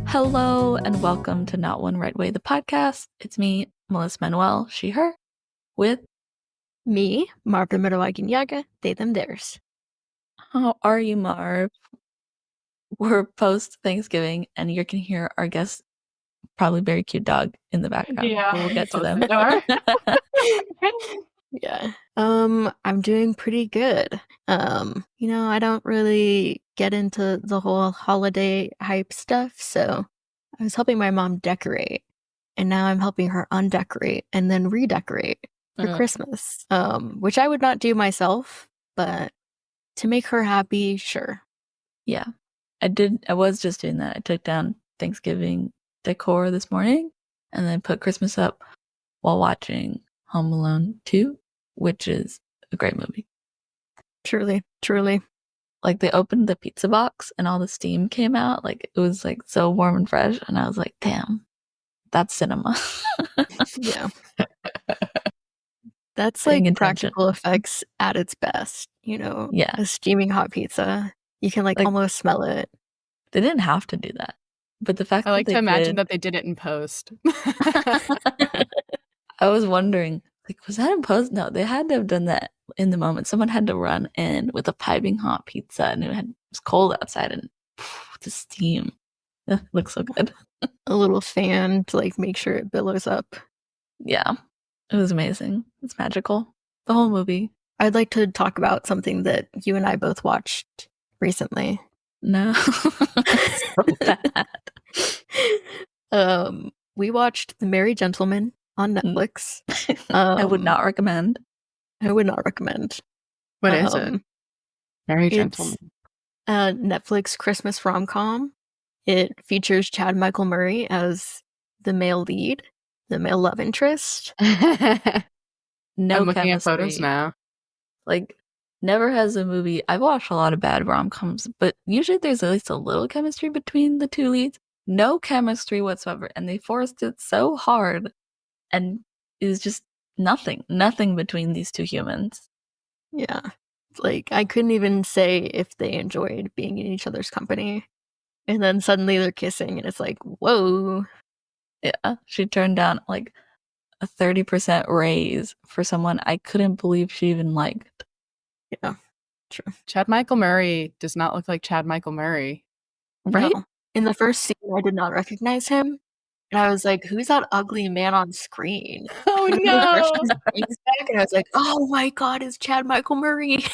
Hello and welcome to Not One Right Way, the podcast. It's me, Melissa Manuel, she, her, with me, Marve the Yaga, they, them, theirs. How are you, Marve? We're post Thanksgiving, and you can hear our guest, probably very cute dog, in the background. Yeah, we'll get to them. Yeah. I'm doing pretty good. I don't really get into the whole holiday hype stuff, so I was helping my mom decorate, and now I'm helping her undecorate and then redecorate for Christmas. Which I would not do myself, but to make her happy, sure. Yeah. I was just doing that. I took down Thanksgiving decor this morning and then put Christmas up while watching Home Alone 2, which is a great movie. Truly. Like, they opened the pizza box and all the steam came out. Like, it was like so warm and fresh, and I was like, damn, that's cinema. Yeah. That's like practical effects at its best, Yeah. A steaming hot pizza. You can like almost smell it. They didn't have to do that. But the fact I like that to imagine that they did it in post. I was wondering, like, was that in post? No, they had to have done that in the moment. Someone had to run in with a piping hot pizza, and it was cold outside, and the steam. It looks so good. A little fan to like make sure it billows up. Yeah, it was amazing. It's magical. The whole movie. I'd like to talk about something that you and I both watched recently. No. So bad. We watched The Merry Gentleman on Netflix. I would not recommend. What is it? Merry Gentleman. Netflix Christmas rom-com. It features Chad Michael Murray as the male lead, the male love interest. No I'm looking chemistry. at photos now. Like, never has a movie. I've watched a lot of bad rom-coms, but usually there's at least a little chemistry between the two leads. No chemistry whatsoever, and they forced it so hard, and it was just nothing between these two humans. Yeah, like I couldn't even say if they enjoyed being in each other's company, and then suddenly they're kissing, and it's like, whoa. Yeah, she turned down like a 30% raise for someone I couldn't believe she even liked. Yeah, true. Chad Michael Murray does not look like Chad Michael Murray. Right? No. In the first scene, I did not recognize him. And I was like, who's that ugly man on screen? Oh, no! He's back, and I was like, oh my god, it's Chad Michael Murray.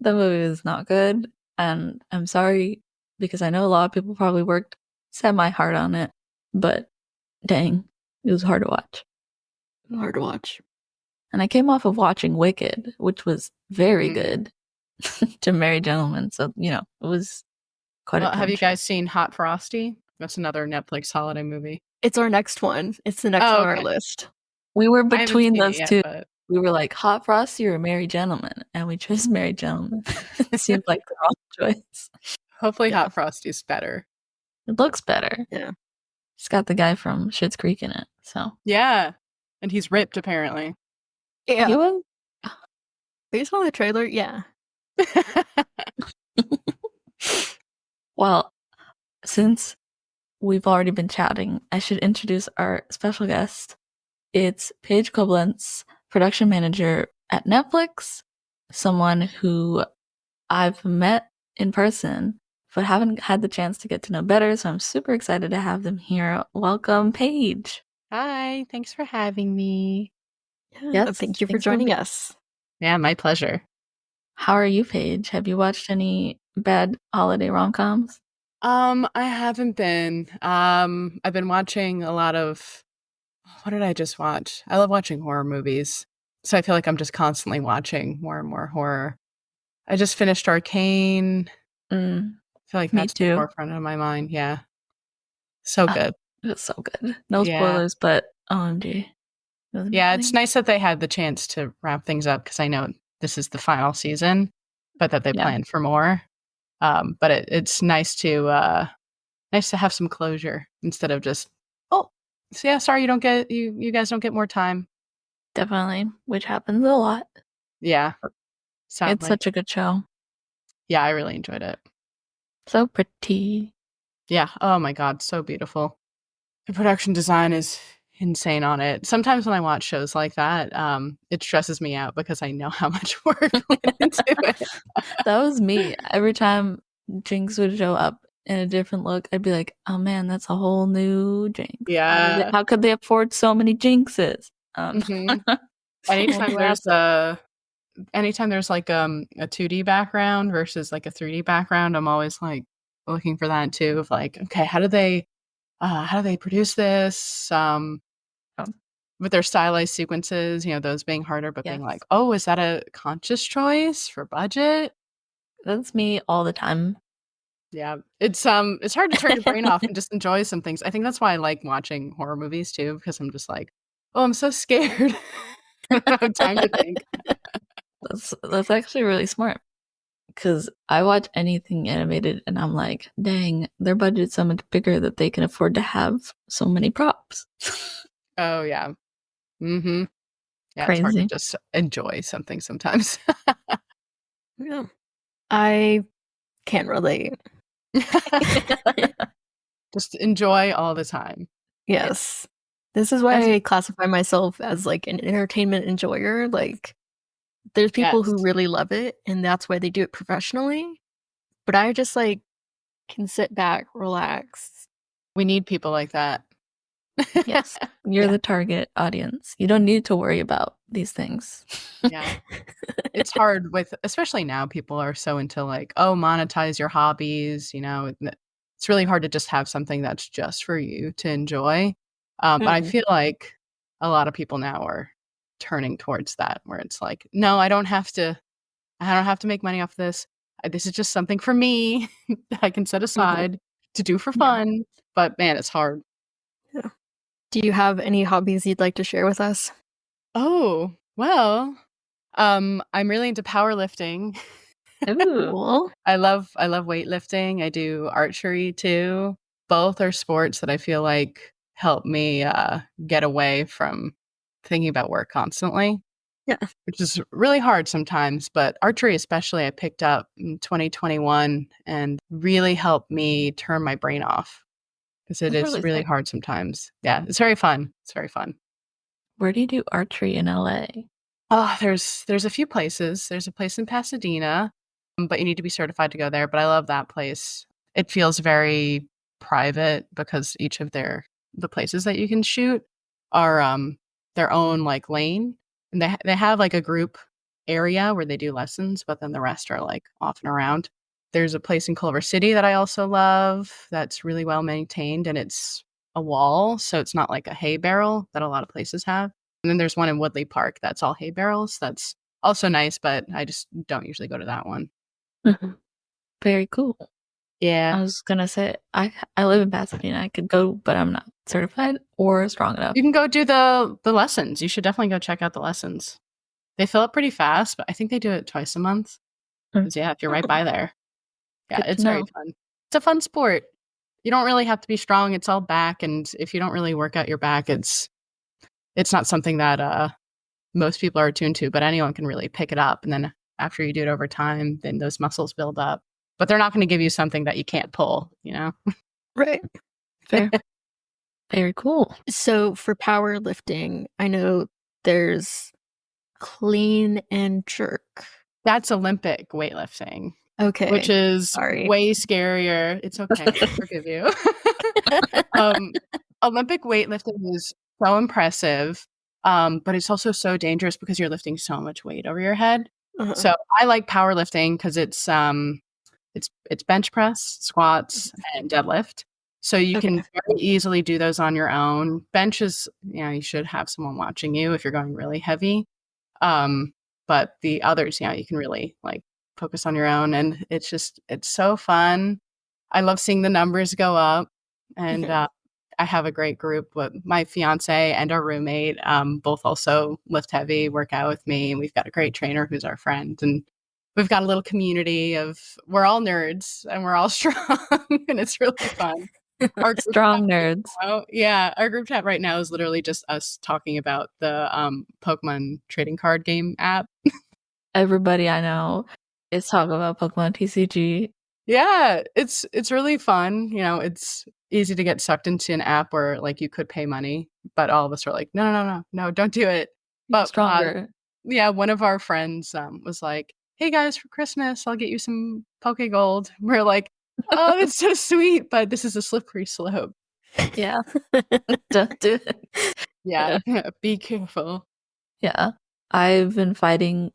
The movie was not good, and I'm sorry, because I know a lot of people probably worked semi-hard on it, but dang, it was hard to watch. And I came off of watching Wicked, which was very good, to Merry Gentleman, so, it was quite a Have you guys seen Hot Frosty? That's another Netflix holiday movie. It's our next one. It's the next on our list. We were between those two. But... We were like, Hot Frosty or Merry Gentleman, and we chose Merry Gentleman. It seemed like the wrong choice. Hopefully Hot Frosty's better. It looks better. Yeah. It's got the guy from Schitt's Creek in it, so. Yeah, and he's ripped, apparently. Yeah. He was? Based on the trailer, yeah. Well, since we've already been chatting, I should introduce our special guest. It's Paige Coblentz, production manager at Netflix, someone who I've met in person, but haven't had the chance to get to know better, so I'm super excited to have them here. Welcome, Paige. Hi, thanks for having me. Yes, thank you for joining us. Yeah, my pleasure. How are you, Paige? Have you watched any bad holiday rom-coms? I haven't been. I've been watching a lot of... What did I just watch? I love watching horror movies, so I feel like I'm just constantly watching more and more horror. I just finished Arcane. I feel like that's the forefront of my mind. Yeah. So good. It was so good. No spoilers, but OMG. Yeah, it's nice that they had the chance to wrap things up, because I know this is the final season, but that they planned for more. But it's nice to have some closure instead of just So yeah, sorry you guys don't get more time. Definitely, which happens a lot. Yeah, It's sadly. such a good show. Yeah, I really enjoyed it. So pretty. Yeah. Oh my God, so beautiful. The production design is insane on it. Sometimes when I watch shows like that, it stresses me out because I know how much work went into it. That was me. Every time Jinx would show up in a different look, I'd be like, "Oh man, that's a whole new Jinx. Yeah. How could they afford so many Jinxes?" hmm Well, Anytime who there's asked them? anytime there's like a 2D background versus like a 3D background, I'm always like looking for that too of like, okay, how do they produce this? Oh, With their stylized sequences, those being harder, but being yes, like, oh, is that a conscious choice for budget? that's me all the time. Yeah. It's hard to turn your brain off and just enjoy some things. I think that's why I like watching horror movies too, because I'm just like, oh, I'm so scared. I don't have time to think. That's actually really smart because I watch anything animated and I'm like, dang, their budget's so much bigger that they can afford to have so many props. Oh yeah. Mm-hmm. Yeah, it's hard to Crazy. just enjoy something sometimes. Yeah. I can't relate. Just enjoy all the time. Yes. This is why As I classify myself as like an entertainment enjoyer. Like, there's people yes. who really love it and that's why they do it professionally. But I just like can sit back, relax. We need people like that. Yes, you're Yeah. the target audience. You don't need to worry about these things. Yeah. It's hard with, especially now, people are so into like, oh, monetize your hobbies, it's really hard to just have something that's just for you to enjoy. But I Mm. feel like a lot of people now are turning towards that where it's like, no, I don't have to make money off this. This is just something for me that I can set Mhm. aside to do for Yeah. fun. But man, it's hard. Yeah. Do you have any hobbies you'd like to share with us? Oh, well, I'm really into powerlifting. Ooh. Cool. I love weightlifting. I do archery too. Both are sports that I feel like help me get away from thinking about work constantly, Yeah. which is really hard sometimes. But archery, especially, I picked up in 2021 and really helped me turn my brain off because it That's is really really sick. hard sometimes. Yeah, it's very fun. It's very fun. Where do you do archery in LA? Oh, there's a few places. There's a place in Pasadena, but you need to be certified to go there. But I love that place. It feels very private because each of the places that you can shoot are their own like lane, and they have like a group area where they do lessons, but then the rest are like off and around. There's a place in Culver City that I also love that's really well maintained, and it's a wall, so it's not like a hay barrel that a lot of places have. And then there's one in Woodley Park that's all hay barrels. That's also nice, but I just don't usually go to that one. Mhm. Very cool. Yeah. I was gonna say I live in Pasadena. I could go, but I'm not certified or strong enough. You can go do the lessons. You should definitely go check out the lessons. They fill up pretty fast, but I think they do it twice a month. Mm. 'Cause, yeah, if you're right by there. Yeah, Good to it's very know. fun. It's a fun sport. You don't really have to be strong. It's all back, and if you don't really work out your back, it's not something that most people are attuned to, but anyone can really pick it up. And then after you do it over time, then those muscles build up. But they're not going to give you something that you can't pull. Right. Fair. Very cool. So for powerlifting, I know there's clean and jerk. That's Olympic weightlifting, which Okay. is Sorry. way scarier. It's okay. I forgive you. Olympic weightlifting is so impressive, but it's also so dangerous because you're lifting so much weight over your head. Uh-huh. So I like powerlifting because it's bench press, squats, and deadlift. So you Okay. can very easily do those on your own. Benches, you should have someone watching you if you're going really heavy. Um, but the others, you can really like focus on your own, and it's so fun. I love seeing the numbers go up, and Mhm. I have a great group with my fiance and our roommate. Both also lift heavy, work out with me, and we've got a great trainer who's our friend, and we've got a little community of we're all nerds and we're all strong, and it's really fun. Our group Strong nerds. our group chat right now is literally just us talking about the Pokemon trading card game app. Everybody I know is talking about Pokemon TCG. Yeah, it's really fun. You know, it's easy to get sucked into an app where like you could pay money, but all of us are like, no, no, no, no, no, don't do it. But Stronger. yeah, one of our friends was like, "Hey guys, for Christmas, I'll get you some Poke Gold." We're like, "Oh, that's so sweet, but this is a slippery slope." Yeah. Don't do it. Yeah, be careful. Yeah. I've been fighting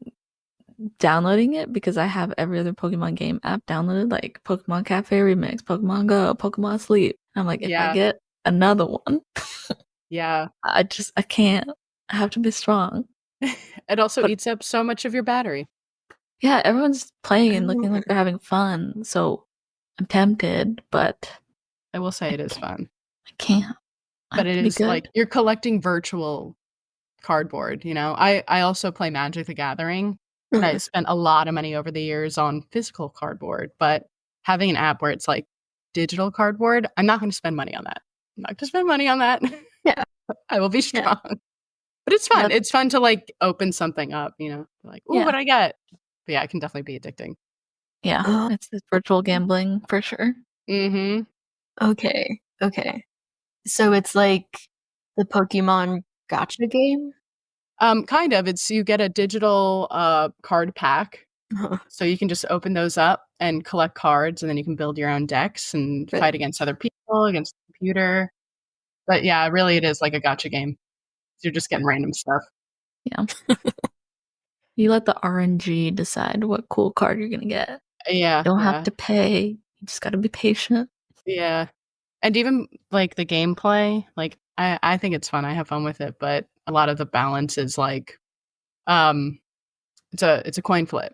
downloading it because I have every other Pokemon game app downloaded, like Pokemon Cafe Remix, Pokemon Go, Pokemon Sleep. I'm like, if I Yeah, get another one, yeah. I can't. I have to be strong. It also But eats up so much of your battery. yeah, everyone's playing I and looking know. like they're having fun. So I'm tempted, but I will say I it is can't. fun, I can't. I but have it to be is like good. you're collecting virtual cardboard, you know? I also play Magic the Gathering, and I spent a lot of money over the years on physical cardboard, but having an app where it's like digital cardboard, I'm not gonna spend money on that. I'm not gonna spend money on that. Yeah, I will be yeah. strong. But it's fun. That's It's fun to like open something up, you know? Like, "Ooh, yeah, what'd I get?" But yeah, it can definitely be addicting. yeah. Oh, It's virtual gambling for sure. Mhm. okay, okay. So it's like the Pokemon Gotcha game? Kind of. It's you get a digital, card pack, Uh-huh. so you can just open those up and collect cards, and then you can build your own decks and Right. fight against other people, against the computer. But yeah, really it is like a gotcha game. You're just getting random stuff. Yeah. You let the RNG decide what cool card you're gonna get. Yeah, You don't have yeah, to pay. You just gotta be patient. yeah. And even, like, the gameplay, like, I think it's fun, I have fun with it, but a lot of the balance is, like, um, it's a coin flip.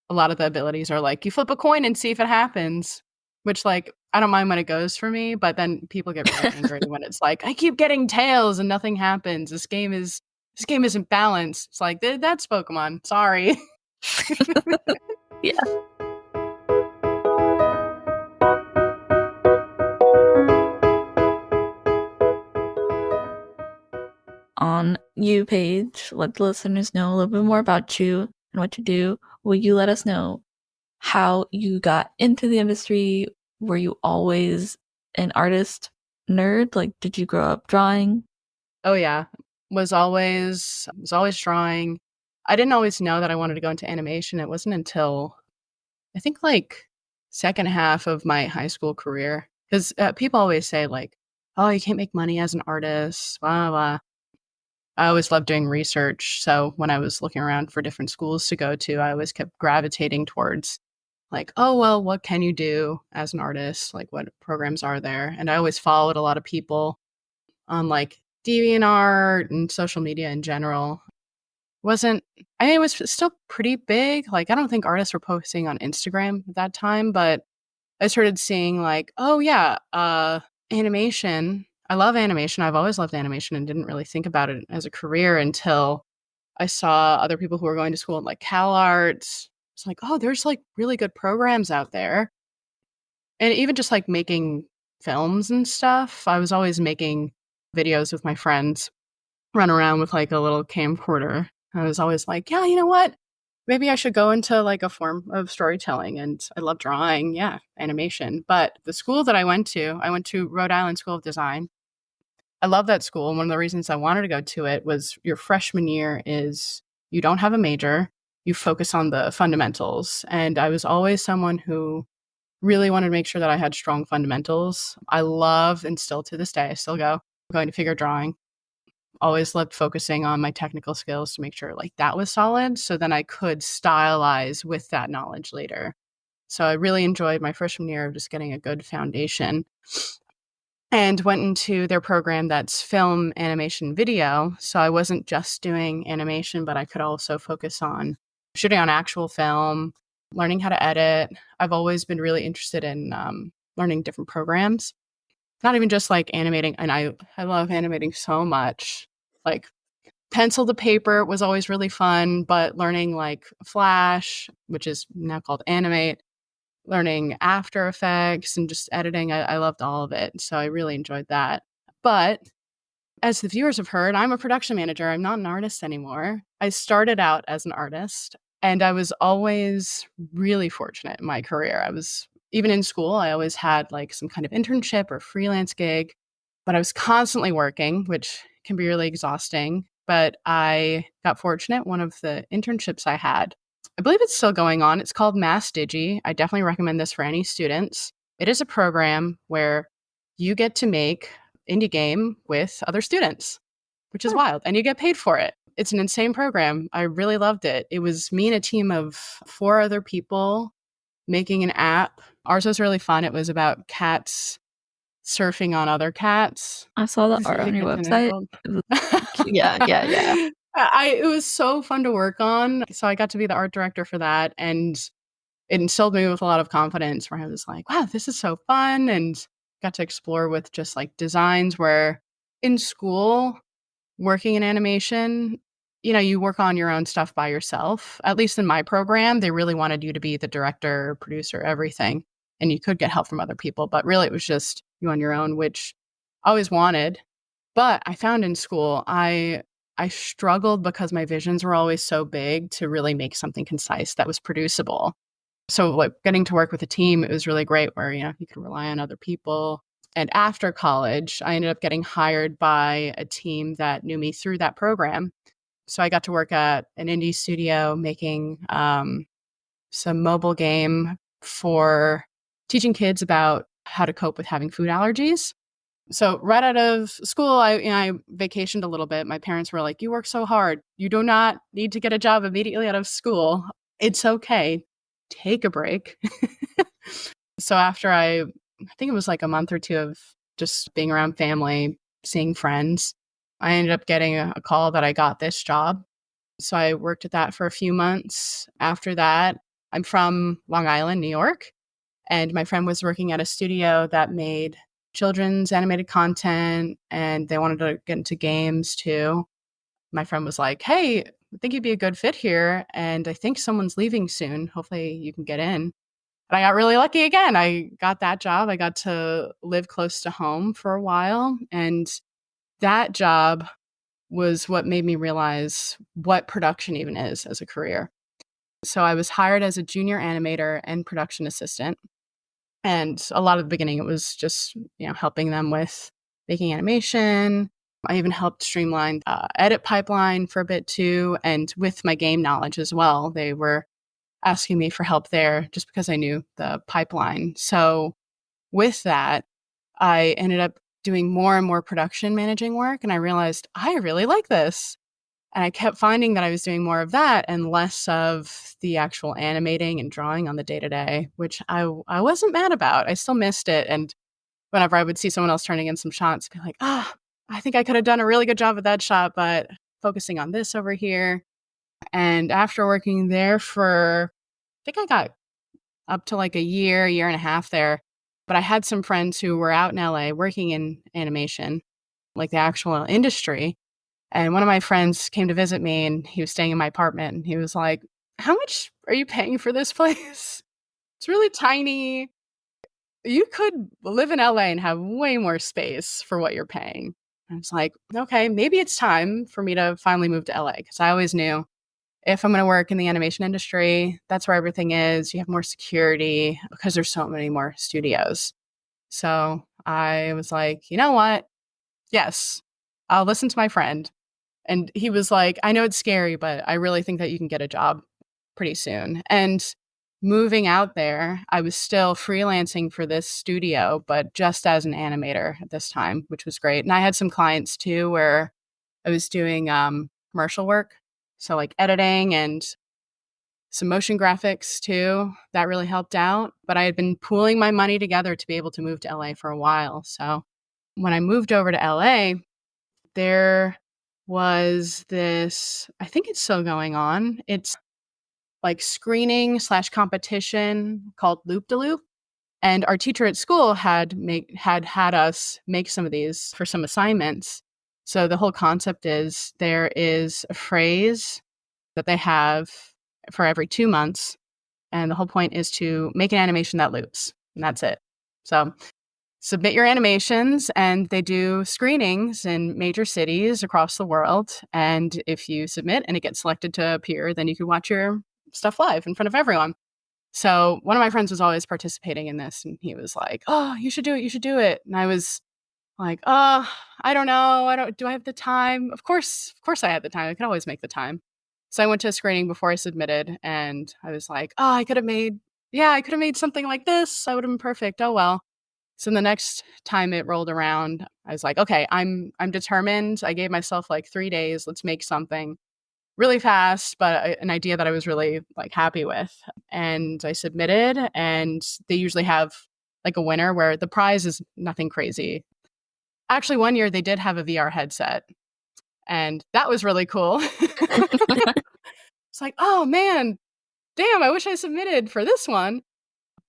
A lot of the abilities are like, you flip a coin and see if it happens, which, like, I don't mind when it goes for me, but then people get really angry when it's like, "I keep getting tails and nothing happens. This game isn't balanced." It's like, That's Pokemon, sorry." Yeah. On you, Paige, let the listeners know a little bit more about you and what you do. Will you let us know how you got into the industry? Were you always an artist nerd? Like, did you grow up drawing? Oh, yeah. Was always drawing. I didn't always know that I wanted to go into animation. It wasn't until I think, like, second half of my high school career 'cause, people always say, like, "Oh, you can't make money as an artist, blah, blah, blah." I always loved doing research, so when I was looking around for different schools to go to, I always kept gravitating towards, like, "Oh, well, what can you do as an artist? Like, what programs are there?" And I always followed a lot of people on, like, DeviantArt and social media in general. Wasn't I mean, it was still pretty big, like, I don't think artists were posting on Instagram at that time, but I started seeing, like, "Oh, yeah, animation." I love animation, I've always loved animation and didn't really think about it as a career until I saw other people who were going to school at, like, CalArts. It's like, "Oh, there's, like, really good programs out there." And even just, like, making films and stuff, I was always making videos with my friends, run around with, like, a little camcorder. I was always like, "Yeah, you know what? Maybe I should go into, like, a form of storytelling," and I love drawing, yeah, animation. But the school that I went to Rhode Island School of Design. I love that school, and one of the reasons I wanted to go to it was your freshman year is you don't have a major, you focus on the fundamentals, and I was always someone who really wanted to make sure that I had strong fundamentals. I love and still to this day, I still going to figure drawing. Always loved focusing on my technical skills to make sure like that was solid so then I could stylize with that knowledge later. So I really enjoyed my freshman year of just getting a good foundation and went into their program that's film, animation, video. So I wasn't just doing animation, but I could also focus on shooting on actual film, learning how to edit. I've always been really interested in learning different programs, not even just like animating. And I love animating so much. Like pencil to paper was always really fun, but learning like Flash, which is now called Animate, learning After Effects and just editing. I loved all of it. So I really enjoyed that. But as the viewers have heard, I'm a production manager. I'm not an artist anymore. I started out as an artist, and I was always really fortunate in my career. Even in school, I always had like some kind of internship or freelance gig, but I was constantly working, which can be really exhausting. But I got fortunate. One of the internships I had, I believe it's still going on. It's called Mass Digi. I definitely recommend this for any students. It is a program where you get to make indie game with other students, which is wild, and you get paid for it. It's an insane program. I really loved it. It was me and a team of 4 other people making an app. Ours was really fun. It was about cats surfing on other cats. I saw the art on your website. Yeah. It was so fun to work on. So I got to be the art director for that, and it instilled me with a lot of confidence where I was like, wow, this is so fun, and got to explore with just like designs where in school, working in animation, you work on your own stuff by yourself. At least in my program, they really wanted you to be the director, producer, everything. And you could get help from other people, but really it was just you on your own, which I always wanted. But I found in school, I struggled because my visions were always so big to really make something concise that was producible. So like getting to work with a team, it was really great where, you could rely on other people. And after college, I ended up getting hired by a team that knew me through that program. So I got to work at an indie studio making some mobile game for teaching kids about how to cope with having food allergies. So right out of school, I vacationed a little bit. My parents were like, you work so hard. You do not need to get a job immediately out of school. It's okay. Take a break. So after I think it was like a month or 2 of just being around family, seeing friends, I ended up getting a call that I got this job. So I worked at that for a few months. After that, I'm from Long Island, New York, and my friend was working at a studio that made children's animated content, and they wanted to get into games too. My friend was like, hey, I think you'd be a good fit here, and I think someone's leaving soon. Hopefully you can get in. And I got really lucky again. I got that job. I got to live close to home for a while, and that job was what made me realize what production even is as a career. So I was hired as a junior animator and production assistant. And a lot of the beginning, it was just, helping them with making animation. I even helped streamline edit pipeline for a bit too. And with my game knowledge as well, they were asking me for help there just because I knew the pipeline. So with that, I ended up doing more and more production managing work, and I realized I really like this. And I kept finding that I was doing more of that and less of the actual animating and drawing on the day-to-day, which I wasn't mad about. I still missed it. And whenever I would see someone else turning in some shots, I'd be like, I think I could have done a really good job at that shot, but focusing on this over here. And after working there for, I think I got up to like a year and a half there. But I had some friends who were out in LA working in animation, like the actual industry. And one of my friends came to visit me, and he was staying in my apartment, and he was like, how much are you paying for this place? It's really tiny. You could live in LA and have way more space for what you're paying. And I was like, okay, maybe it's time for me to finally move to LA, because I always knew if I'm going to work in the animation industry, that's where everything is. You have more security because there's so many more studios. So I was like, you know what? Yes, I'll listen to my friend. And he was like, I know it's scary, but I really think that you can get a job pretty soon. And moving out there, I was still freelancing for this studio, but just as an animator at this time, which was great. And I had some clients too where I was doing commercial work. So like editing and some motion graphics too. That really helped out. But I had been pooling my money together to be able to move to LA for a while. So when I moved over to LA, there was this, I think it's still going on. It's like screening / competition called Loop de Loop. And our teacher at school had us make some of these for some assignments. So the whole concept is there is a phrase that they have for every 2 months. And the whole point is to make an animation that loops. And that's it. So submit your animations, and they do screenings in major cities across the world. And if you submit and it gets selected to appear, then you can watch your stuff live in front of everyone. So one of my friends was always participating in this, and he was like, "Oh, you should do it. You should do it." And I was like, "Oh, I don't know. Do I have the time?" Of course I had the time. I could always make the time. So I went to a screening before I submitted, and I was like, "Oh, I could have made something like this. I would have been perfect. Oh well." So the next time it rolled around, I was like, "Okay, I'm determined." I gave myself like 3 days. Let's make something really fast, but an idea that I was really like happy with. And I submitted, and they usually have like a winner where the prize is nothing crazy. Actually, one year they did have a VR headset, and that was really cool. It's like, "Oh man, damn, I wish I submitted for this one."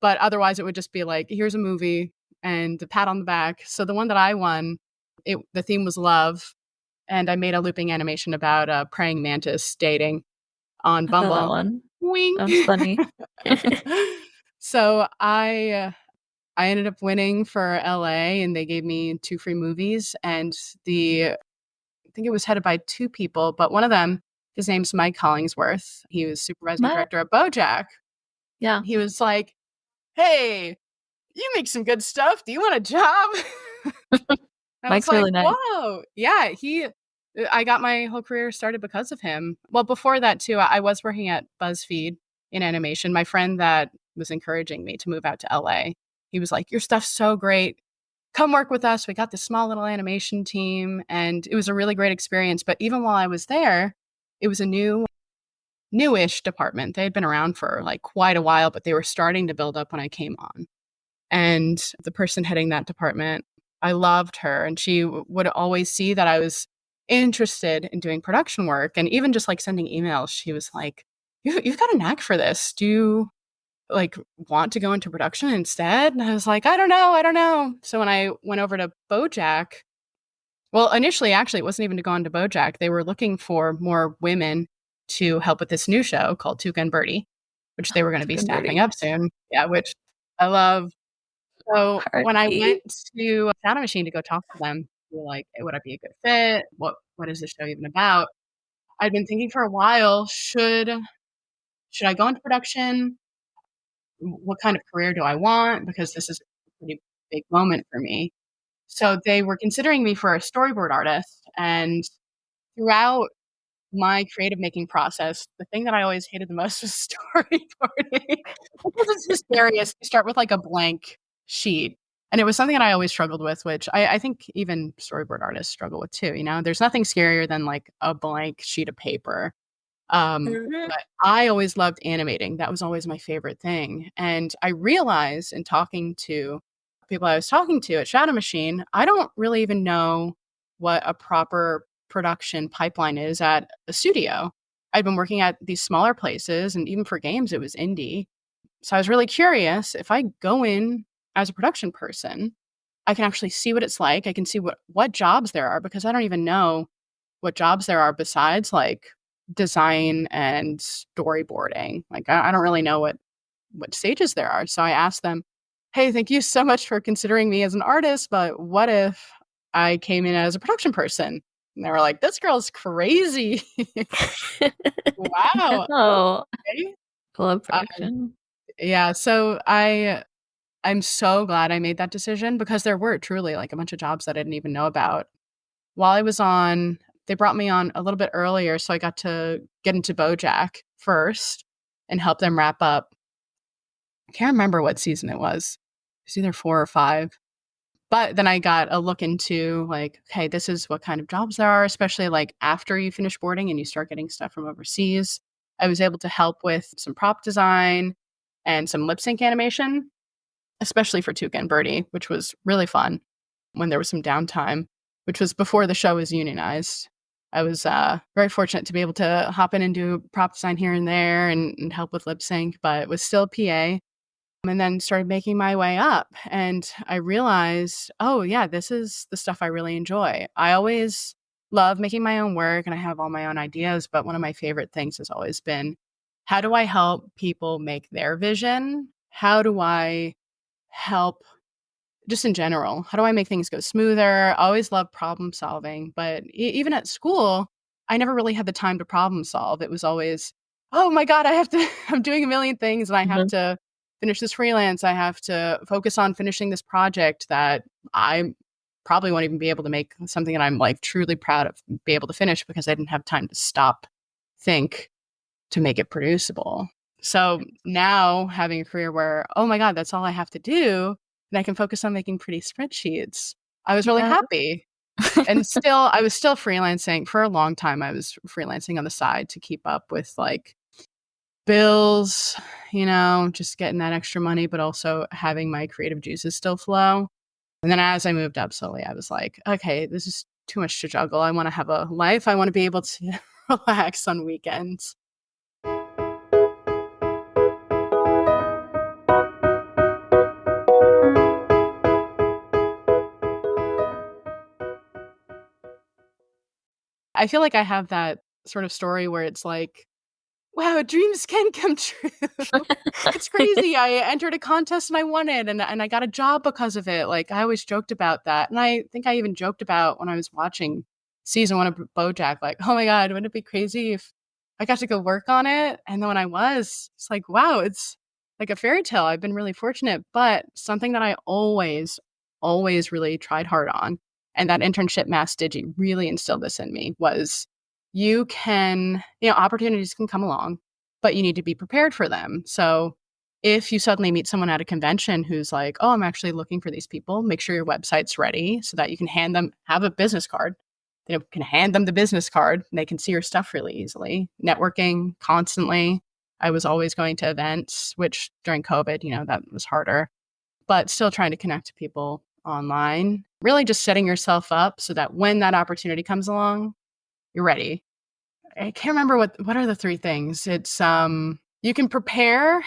But otherwise it would just be like, here's a movie and a pat on the back. So the one that I won, the theme was love, and I made a looping animation about a praying mantis dating on I saw that Bumble. one. Wink. That was funny. So I ended up winning for LA, and they gave me 2 free movies, and I think it was headed by 2 people, but one of them, his name's Mike Hollingsworth. He was supervising director of Bojack. Yeah. He was like, "Hey, you make some good stuff. Do you want a job?" I Mike's was like, really nice. "Whoa." Yeah, I got my whole career started because of him. Well, before that too, I was working at BuzzFeed in animation. My friend that was encouraging me to move out to LA, he was like, "Your stuff's so great. Come work with us." We got this small little animation team, and it was a really great experience. But even while I was there, it was a newish department. They had been around for like quite a while, but they were starting to build up when I came on. And the person heading that department, I loved her, and she would always see that I was interested in doing production work, and even just like sending emails, she was like, You've got a knack for this. Do you like want to go into production instead?" And I was like, I don't know. So when I went over to Bojack, well, initially, actually, it wasn't even to go into Bojack. They were looking for more women to help with this new show called Tuca and Bertie, which they were going to be Tuca and Bertie. staffing up soon. Yeah, which I love. So when I Party. went to Sound Machine to go talk to them, they were like, "Hey, would I be a good fit? What is this show even about?" I'd been thinking for a while, should I go into production? What kind of career do I want? Because this is a pretty big moment for me. So they were considering me for a storyboard artist. And throughout my creative making process, the thing that I always hated the most was storyboarding. Because it's just various. You start with like a blank sheet. And it was something that I always struggled with, which I think even storyboard artists struggle with too. There's nothing scarier than like a blank sheet of paper. Mhm. But I always loved animating. That was always my favorite thing. And I realized in talking to people I was talking to at Shadow Machine, I don't really even know what a proper production pipeline is at a studio. I'd been working at these smaller places, and even for games, it was indie. So I was really curious, if I go in as a production person, I can actually see what it's like. I can see what jobs there are, because I don't even know what jobs there are besides like design and storyboarding. Like I don't really know what stages there are. So I asked them, "Hey, thank you so much for considering me as an artist, but what if I came in as a production person?" And they were like, "This girl's crazy." Wow. Oh, Okay. club Uh, production. yeah. So I'm so glad I made that decision, because there were truly like a bunch of jobs that I didn't even know about. While I was on, they brought me on a little bit earlier, so I got to get into Bojack first and help them wrap up. I can't remember what season it was. It was either 4 or 5. But then I got a look into like, okay, this is what kind of jobs there are, especially like after you finish boarding and you start getting stuff from overseas. I was able to help with some prop design and some lip sync animation, especially for Tuca and Bertie, which was really fun when there was some downtime, which was before the show was unionized. I was very fortunate to be able to hop in and do prop design here and there, and help with lip sync, but it was still PA. And then started making my way up. And I realized, oh, yeah, this is the stuff I really enjoy. I always love making my own work, and I have all my own ideas. But one of my favorite things has always been how do I help people make their vision? How do I help just in general? How do I make things go smoother? I always loved problem solving, but even at school, I never really had the time to problem solve. It was always, oh my God, I'm doing a million things and I have to finish this freelance. I have to focus on finishing this project that I probably won't even be able to make something that I'm like truly proud of, be able to finish because I didn't have time to stop, think, to make it producible. So now having a career where, oh my God, that's all I have to do, and I can focus on making pretty spreadsheets. I was really happy. And I was still freelancing for a long time. I was freelancing on the side to keep up with like bills, just getting that extra money, but also having my creative juices still flow. And then as I moved up slowly, I was like, okay, this is too much to juggle. I want to have a life. I want to be able to relax on weekends. I feel like I have that sort of story where it's like, wow, dreams can come true. It's crazy. I entered a contest and I won it and I got a job because of it. Like I always joked about that. And I think I even joked about when I was watching season 1 of Bojack, like, oh my God, wouldn't it be crazy if I got to go work on it? And then when I was, it's like, wow, it's like a fairy tale. I've been really fortunate, but something that I always really tried hard on, and that internship Mass Digi really instilled this in me, was you can, opportunities can come along, but you need to be prepared for them. So if you suddenly meet someone at a convention who's like, oh, I'm actually looking for these people, make sure your website's ready so that you can have a business card. You can hand them the business card and they can see your stuff really easily. Networking constantly. I was always going to events, which during COVID, that was harder, but still trying to connect to people online. Really just setting yourself up so that when that opportunity comes along, you're ready. I can't remember what are the 3 things. It's you can prepare.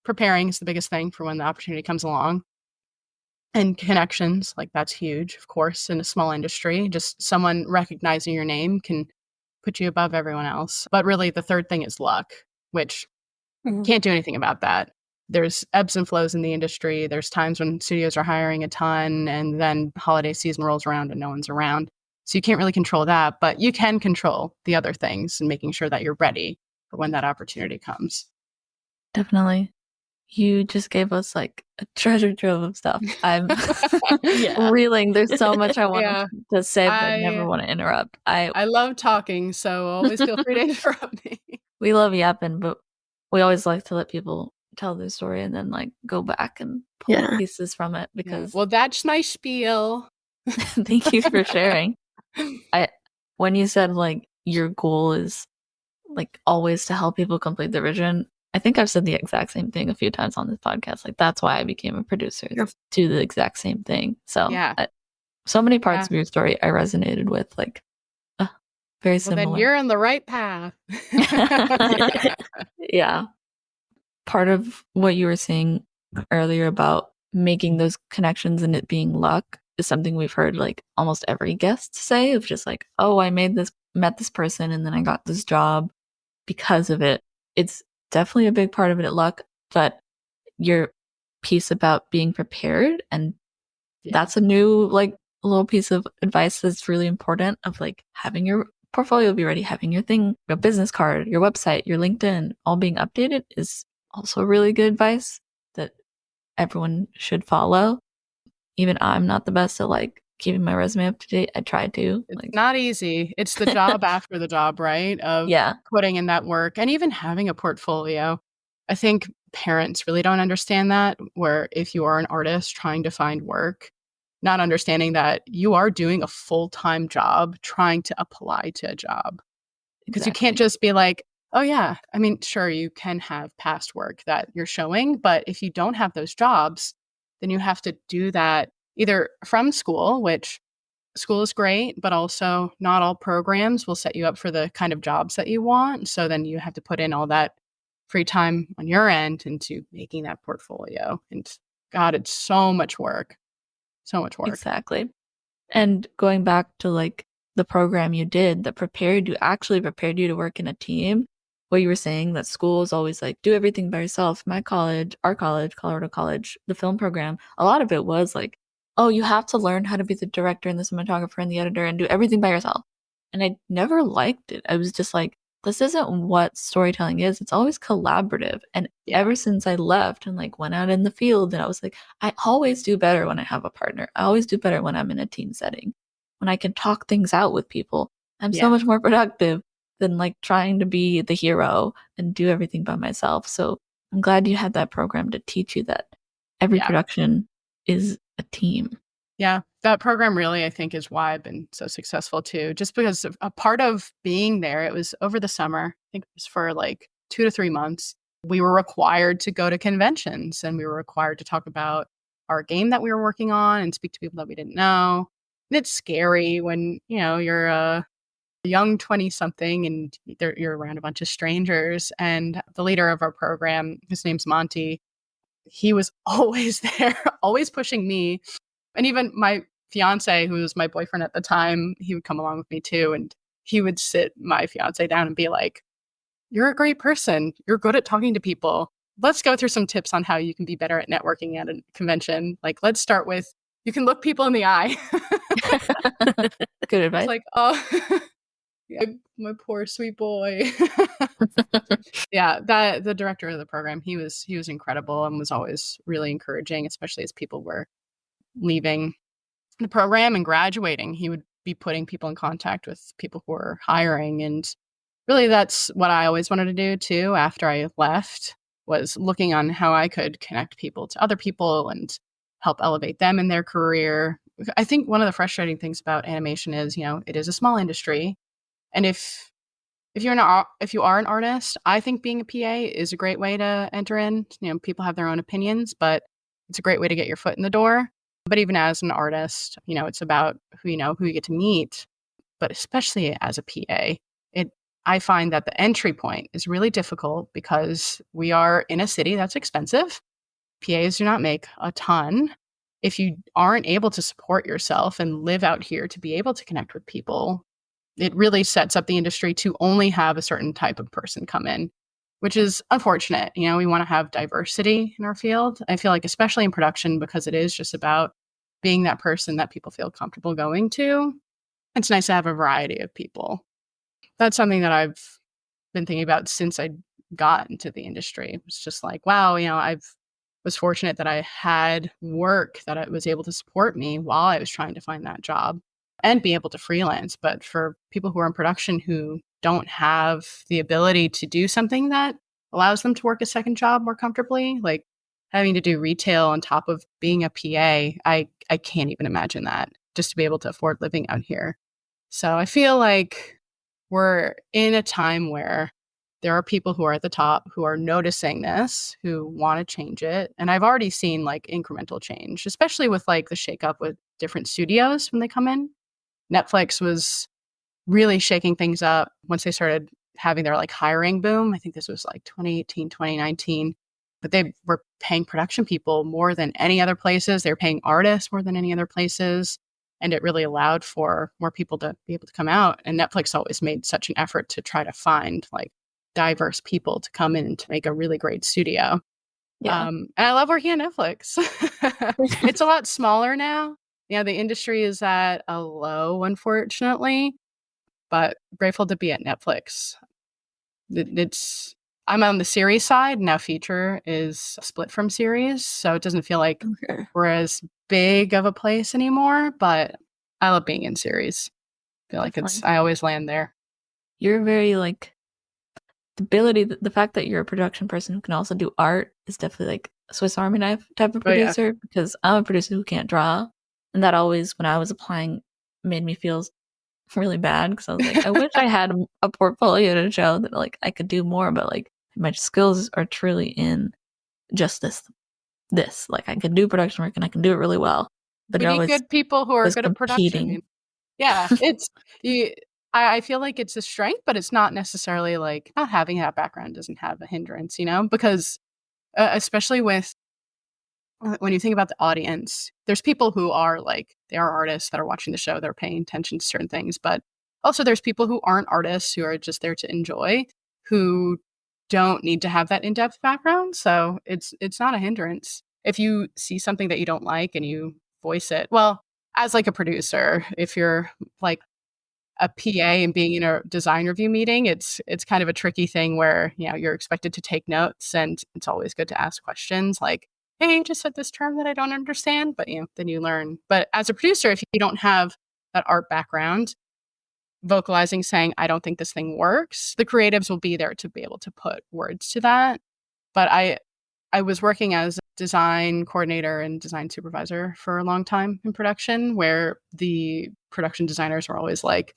Preparing is the biggest thing for when the opportunity comes along. And connections, like that's huge, of course, in a small industry. Just someone recognizing your name can put you above everyone else. But really the third thing is luck, which can't do anything about that. There's ebbs and flows in the industry. There's times when studios are hiring a ton and then holiday season rolls around and no one's around. So you can't really control that, but you can control the other things and making sure that you're ready for when that opportunity comes. Definitely. You just gave us like a treasure trove of stuff. I'm reeling. There's so much I want to say, but I never want to interrupt. I love talking, so always feel free to interrupt me. We love yapping, but we always like to let people tell their story and then like go back and pull pieces from it because well, that's my spiel. Thank you for sharing. When you said like your goal is like always to help people complete their vision, I think I've said the exact same thing a few times on this podcast. Like that's why I became a producer, to the exact same thing. So so many parts of your story I resonated with, like very similar. Then you're on the right path. Yeah. Part of what you were saying earlier about making those connections and it being luck is something we've heard like almost every guest say, of just like, oh, I met this person and then I got this job because of it. It's definitely a big part of it at luck, but your piece about being prepared, and that's a new like little piece of advice that's really important, of like having your portfolio be ready, having your business card, your website, your LinkedIn all being updated is also really good advice that everyone should follow. Even I'm not the best at like keeping my resume up to date. I try to. It's not easy. It's the job after the job, right? Of putting in that work and even having a portfolio. I think parents really don't understand that, where if you are an artist trying to find work, not understanding that you are doing a full-time job trying to apply to a job. Because you can't just be like, oh yeah, I mean, sure, you can have past work that you're showing, but if you don't have those jobs, then you have to do that either from school, which school is great, but also not all programs will set you up for the kind of jobs that you want. So then you have to put in all that free time on your end into making that portfolio. And God, it's so much work. So much work. Exactly. And going back to like the program you did that actually prepared you to work in a team, what you were saying, that school is always like, do everything by yourself. My college, our college, Colorado College, the film program, a lot of it was like, oh, you have to learn how to be the director and the cinematographer and the editor and do everything by yourself. And I never liked it. I was just like, this isn't what storytelling is. It's always collaborative. And ever since I left and like went out in the field, and I was like, I always do better when I have a partner. I always do better when I'm in a team setting. When I can talk things out with people, I'm so much more productive than like trying to be the hero and do everything by myself. So I'm glad you had that program to teach you that every production is a team. Yeah, that program really, I think, is why I've been so successful too. Just because of a part of being there, it was over the summer. I think it was for like 2 to 3 months. We were required to go to conventions and we were required to talk about our game that we were working on and speak to people that we didn't know. And it's scary when, you're a young 20-something and you're around a bunch of strangers. And the leader of our program, his name's Monty, he was always there, always pushing me. And even my fiance, who was my boyfriend at the time, he would come along with me too. And he would sit my fiance down and be like, you're a great person. You're good at talking to people. Let's go through some tips on how you can be better at networking at a convention. Like, let's start with, you can look people in the eye. Good advice. It's like, oh, my poor sweet boy. Yeah, the director of the program, he was incredible and was always really encouraging, especially as people were leaving the program and graduating. He would be putting people in contact with people who were hiring. And really, that's what I always wanted to do too after I left, was looking on how I could connect people to other people and help elevate them in their career. I think one of the frustrating things about animation is, it is a small industry. And if you are an artist, I think being a PA is a great way to enter in. People have their own opinions, but it's a great way to get your foot in the door. But even as an artist, it's about who you get to meet. But especially as a PA, I find that the entry point is really difficult because we are in a city that's expensive. PAs do not make a ton. If you aren't able to support yourself and live out here to be able to connect with people, it really sets up the industry to only have a certain type of person come in, which is unfortunate. We want to have diversity in our field. I feel like, especially in production, because it is just about being that person that people feel comfortable going to. It's nice to have a variety of people. That's something that I've been thinking about since I got into the industry. It's just like, wow, I was fortunate that I had work that was able to support me while I was trying to find that job and be able to freelance. But for people who are in production who don't have the ability to do something that allows them to work a second job more comfortably, like having to do retail on top of being a PA, I can't even imagine that, just to be able to afford living out here. So I feel like we're in a time where there are people who are at the top who are noticing this, who want to change it. And I've already seen like incremental change, especially with like the shakeup with different studios when they come in. Netflix was really shaking things up once they started having their like hiring boom. I think this was like 2018, 2019. But they were paying production people more than any other places. They were paying artists more than any other places. And it really allowed for more people to be able to come out. And Netflix always made such an effort to try to find like diverse people to come in to make a really great studio. Yeah. And I love working at Netflix. It's a lot smaller now. The industry is at a low, unfortunately, but grateful to be at Netflix. I'm on the series side. Now feature is split from series, so it doesn't feel like we're as big of a place anymore, but I love being in series. I feel like I always land there. You're very like, the fact that you're a production person who can also do art is definitely like a Swiss Army knife type of producer, because I'm a producer who can't draw. And that always, when I was applying, made me feel really bad, because I was like, I wish I had a portfolio to show that like I could do more, but like my skills are truly in just this. Like I can do production work and I can do it really well. But we need good people who are good at production. Yeah, I feel like it's a strength, but it's not necessarily like not having that background doesn't have a hindrance, because especially with when you think about the audience, there's people who are like, they are artists that are watching the show, they're paying attention to certain things, but also there's people who aren't artists, who are just there to enjoy, who don't need to have that in-depth background. So it's not a hindrance. If you see something that you don't like and you voice it, well, as like a producer, if you're like a PA and being in a design review meeting, it's kind of a tricky thing where, you're expected to take notes, and it's always good to ask questions like, hey, you just said this term that I don't understand, but then you learn. But as a producer, if you don't have that art background, vocalizing, saying, I don't think this thing works, the creatives will be there to be able to put words to that. But I was working as a design coordinator and design supervisor for a long time in production, where the production designers were always like,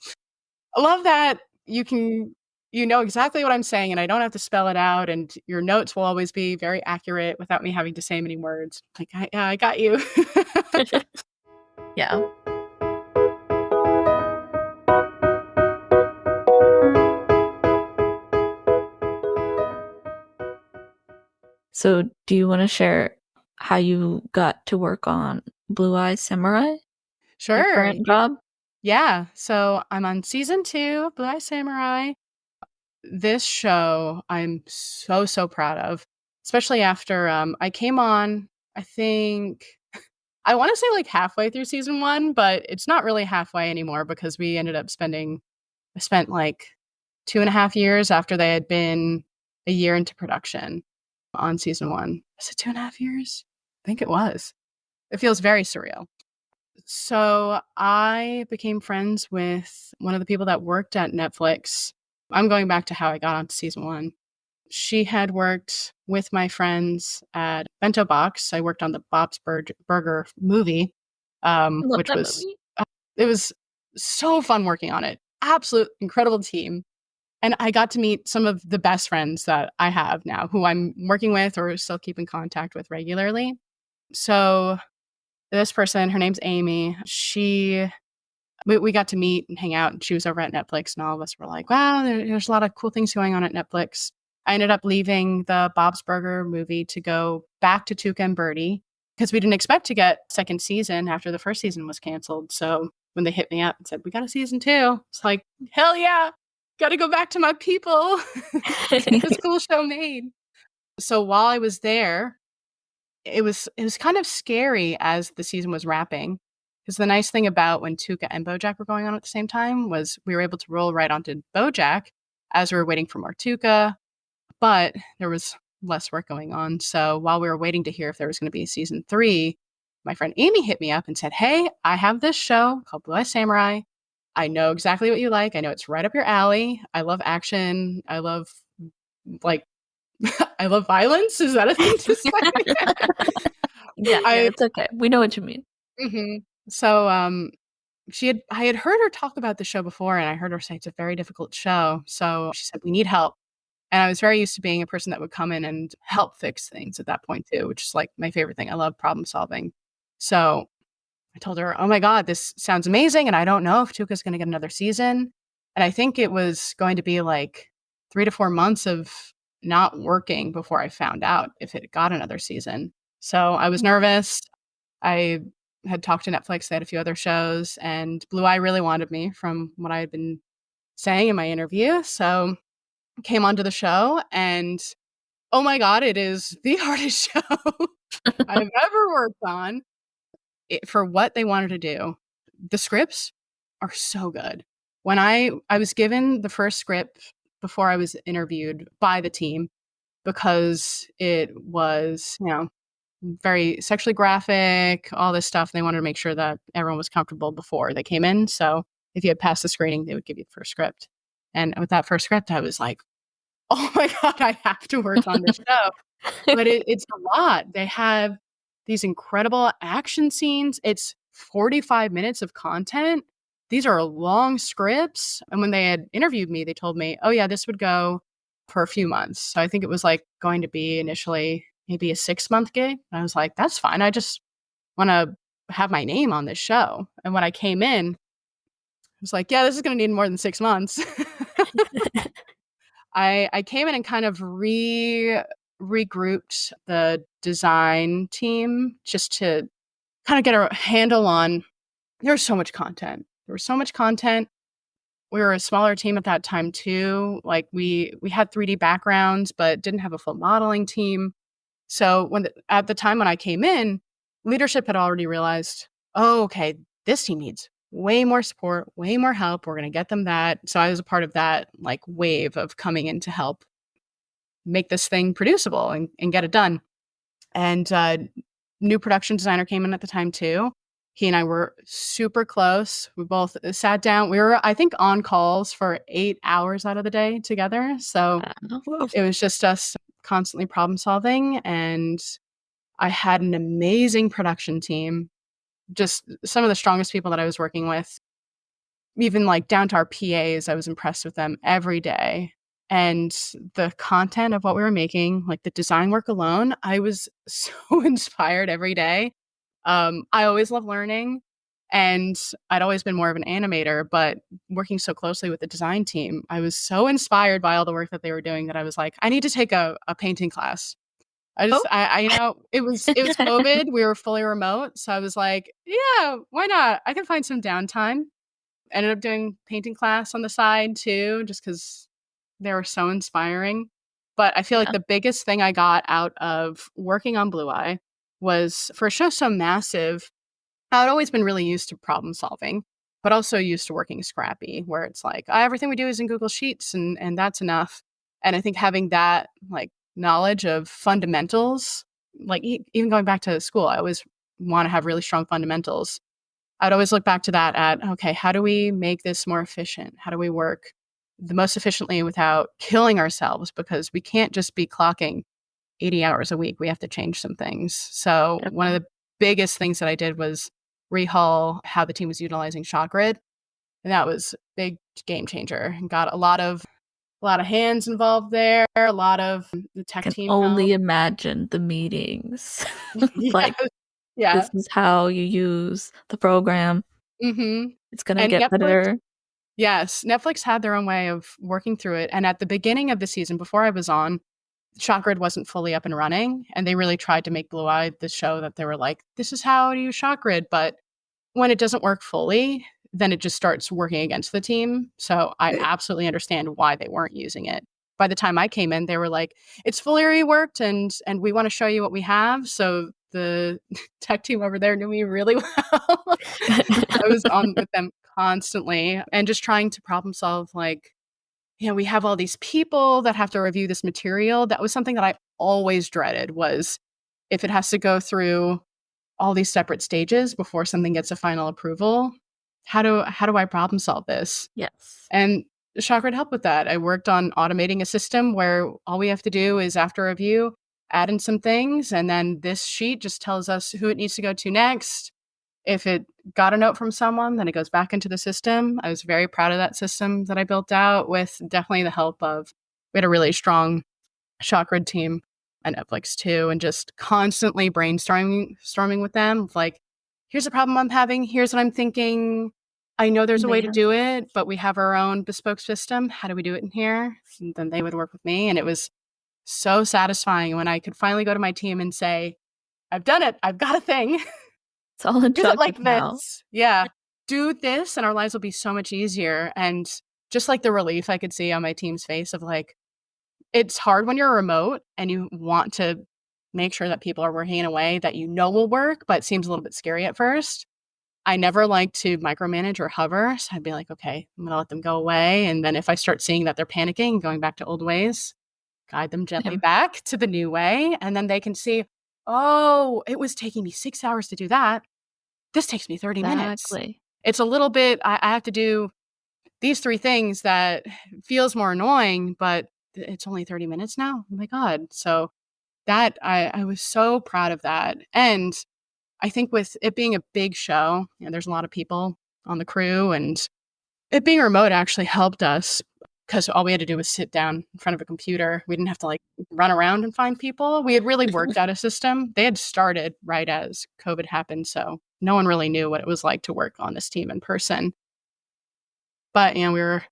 I love that you know exactly what I'm saying and I don't have to spell it out, and your notes will always be very accurate without me having to say many words. Like, I got you. Yeah. So, do you want to share how you got to work on Blue Eye Samurai? Sure. Your current job? Yeah. So I'm on season 2, Blue Eye Samurai. This show I'm so proud of, especially after I came on, I think I want to say like halfway through season 1, but it's not really halfway anymore because we ended up I spent like 2.5 years after they had been a year into production on season 1. Was it 2.5 years? I think it was. It feels very surreal. So I became friends with one of the people that worked at Netflix. I'm going back to how I got onto season 1. She had worked with my friends at Bento Box. I worked on the Bob's Burger movie, Love which that was movie. it was so fun working on it. Absolute incredible team. And I got to meet some of the best friends that I have now, who I'm working with or still keep in contact with regularly. So this person, her name's Amy, we got to meet and hang out, and she was over at Netflix, and all of us were like, wow, there's a lot of cool things going on at Netflix. I ended up leaving the Bob's Burger movie to go back to Tuca and Bertie because we didn't expect to get second season after the first season was canceled. So when they hit me up and said, we got a season 2, it's like, hell yeah, got to go back to my people. This cool show made. So while I was there, it was kind of scary as the season was wrapping, because the nice thing about when Tuca and Bojack were going on at the same time was we were able to roll right onto Bojack as we were waiting for more Tuca, but there was less work going on. So while we were waiting to hear if there was going to be a season 3, my friend Amy hit me up and said, hey, I have this show called Blue Eye Samurai. I know exactly what you like. I know it's right up your alley. I love action. I love like I love violence. Is that a thing to say? Yeah, it's okay. We know what you mean. Mm-hmm. So I had heard her talk about the show before, and I heard her say it's a very difficult show. So she said, we need help. And I was very used to being a person that would come in and help fix things at that point too, which is like my favorite thing. I love problem solving. So I told her, oh my God, this sounds amazing. And I don't know if Tuca's going to get another season. And I think it was going to be like 3 to 4 months of not working before I found out if it got another season. So I was nervous. I had talked to Netflix. They had a few other shows, and Blue Eye really wanted me from what I had been saying in my interview. So I came onto the show, and oh my God, it is the hardest show I've ever worked on. For what they wanted to do, the scripts are so good. When I was given the first script before I was interviewed by the team, because it was, very sexually graphic, all this stuff. They wanted to make sure that everyone was comfortable before they came in. So if you had passed the screening, they would give you the first script. And with that first script, I was like, oh my God, I have to work on this show. But it's a lot. They have these incredible action scenes. It's 45 minutes of content. These are long scripts. And when they had interviewed me, they told me, oh yeah, this would go for a few months. So I think it was like going to be initially maybe a 6-month gig. And I was like, that's fine. I just want to have my name on this show. And when I came in, I was like, yeah, this is going to need more than 6 months. I came in and kind of regrouped the design team just to kind of get a handle on, there was so much content. There was so much content. we were a smaller team at that time too. Like we had 3D backgrounds, but didn't have a full modeling team. So at the time when I came in, leadership had already realized, oh, okay, this team needs way more support, way more help. We're going to get them that. So I was a part of that like wave of coming in to help make this thing producible and get it done. And new production designer came in at the time too. He and I were super close. We both sat down. We were, I think, on calls for 8 hours out of the day together. So it was just us constantly problem solving. And I had an amazing production team, just some of the strongest people that I was working with. Even like down to our PAs, I was impressed with them every day. And the content of what we were making, like the design work alone, I was so inspired every day. I always love learning, and I'd always been more of an animator, but working so closely with the design team, I was so inspired by all the work that they were doing that I was like, I need to take a painting class. It was COVID. We were fully remote. So I was like, yeah, why not? I can find some downtime. Ended up doing painting class on the side too, just because they were so inspiring. But I feel like the biggest thing I got out of working on Blue Eye was, for a show so massive, I'd always been really used to problem solving, but also used to working scrappy, where it's like, everything we do is in Google Sheets and that's enough. And I think having that like knowledge of fundamentals, like even going back to school, I always want to have really strong fundamentals. I'd always look back to that at, okay, how do we make this more efficient? How do we work the most efficiently without killing ourselves? Because we can't just be clocking 80 hours a week. We have to change some things. So one of the biggest things that I did was rehaul how the team was utilizing shot grid. And that was a big game changer, and got a lot of hands involved there, a lot of the tech team. Only imagine the meetings. Like, yeah, this is how you use the program. Mm-hmm. It's going to get better. Yes, Netflix had their own way of working through it. And at the beginning of the season, before I was on, ShotGrid wasn't fully up and running. And they really tried to make Blue Eye the show that they were like, this is how to use ShotGrid. But when it doesn't work fully, then it just starts working against the team. So I absolutely understand why they weren't using it. By the time I came in, they were like, it's fully reworked and we want to show you what we have. So the tech team over there knew me really well. I was on with them constantly and just trying to problem solve, like, we have all these people that have to review this material. That was something that I always dreaded, was if it has to go through all these separate stages before something gets a final approval, how do I problem solve this? Yes. And ShotGrid helped with that. I worked on automating a system where all we have to do is, after review, add in some things, and then this sheet just tells us who it needs to go to next. If it got a note from someone, then it goes back into the system. I was very proud of that system that I built out, with definitely the help of, we had a really strong ShotGrid team at Netflix too, and just constantly brainstorming with them. Like, here's a problem I'm having. Here's what I'm thinking. I know there's a way to do it, but we have our own bespoke system. How do we do it in here? And then they would work with me. And it was so satisfying when I could finally go to my team and say, I've done it. I've got a thing. It's all in it like now. this. Yeah. Do this and our lives will be so much easier. And just like the relief I could see on my team's face of like, it's hard when you're remote and you want to make sure that people are working in a way that will work, but it seems a little bit scary at first. I never like to micromanage or hover. So I'd be like, okay, I'm going to let them go away. And then if I start seeing that they're panicking, going back to old ways, guide them gently back to the new way. And then they can see, oh, it was taking me 6 hours to do that. This takes me 30 minutes. It's a little bit, I have to do these 3 things that feels more annoying, but it's only 30 minutes now. Oh my God. So that I was so proud of that. And I think with it being a big show, there's a lot of people on the crew, and it being remote actually helped us, because all we had to do was sit down in front of a computer. We didn't have to like run around and find people. We had really worked out a system. They had started right as COVID happened. So no one really knew what it was like to work on this team in person. But, we were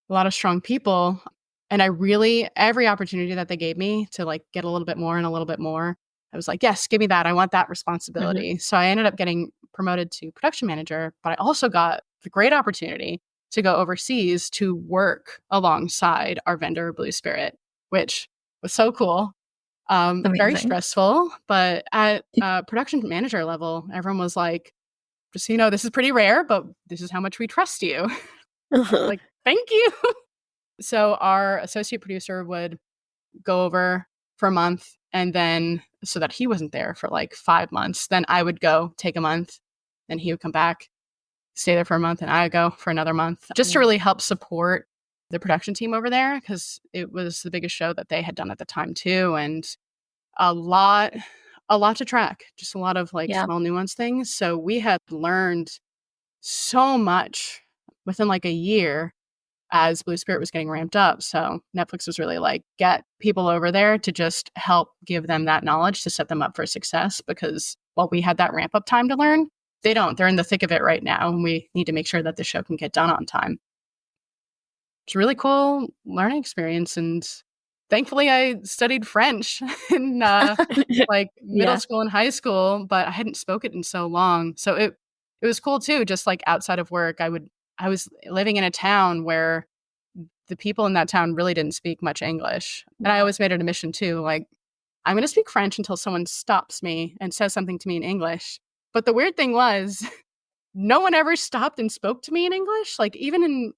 a lot of strong people. And I really, every opportunity that they gave me to like get a little bit more and a little bit more, I was like, yes, give me that. I want that responsibility. So I ended up getting promoted to production manager, but I also got the great opportunity to go overseas to work alongside our vendor, Blue Spirit, which was so cool. Very stressful, but at production manager level, everyone was like, just so you know, this is pretty rare, but this is how much we trust you. Like, thank you. So our associate producer would go over for a month, and then so that he wasn't there for like 5 months, then I would go take a month, then he would come back, stay there for a month, and I would go for another month, just to really help support the production team over there, because it was the biggest show that they had done at the time too, and a lot to track, just a lot of like small nuance things. So we had learned so much within like a year as Blue Spirit was getting ramped up. So Netflix was really like, get people over there to just help give them that knowledge to set them up for success, because while we had that ramp up time to learn, they don't. They're in the thick of it right now, and we need to make sure that the show can get done on time. It's a really cool learning experience, and thankfully I studied French in like middle school and high school, but I hadn't spoken in so long. So it was cool too, just like outside of work. I was living in a town where the people in that town really didn't speak much English. And I always made it a mission too, like, I'm going to speak French until someone stops me and says something to me in English. But the weird thing was, no one ever stopped and spoke to me in English. Like, even in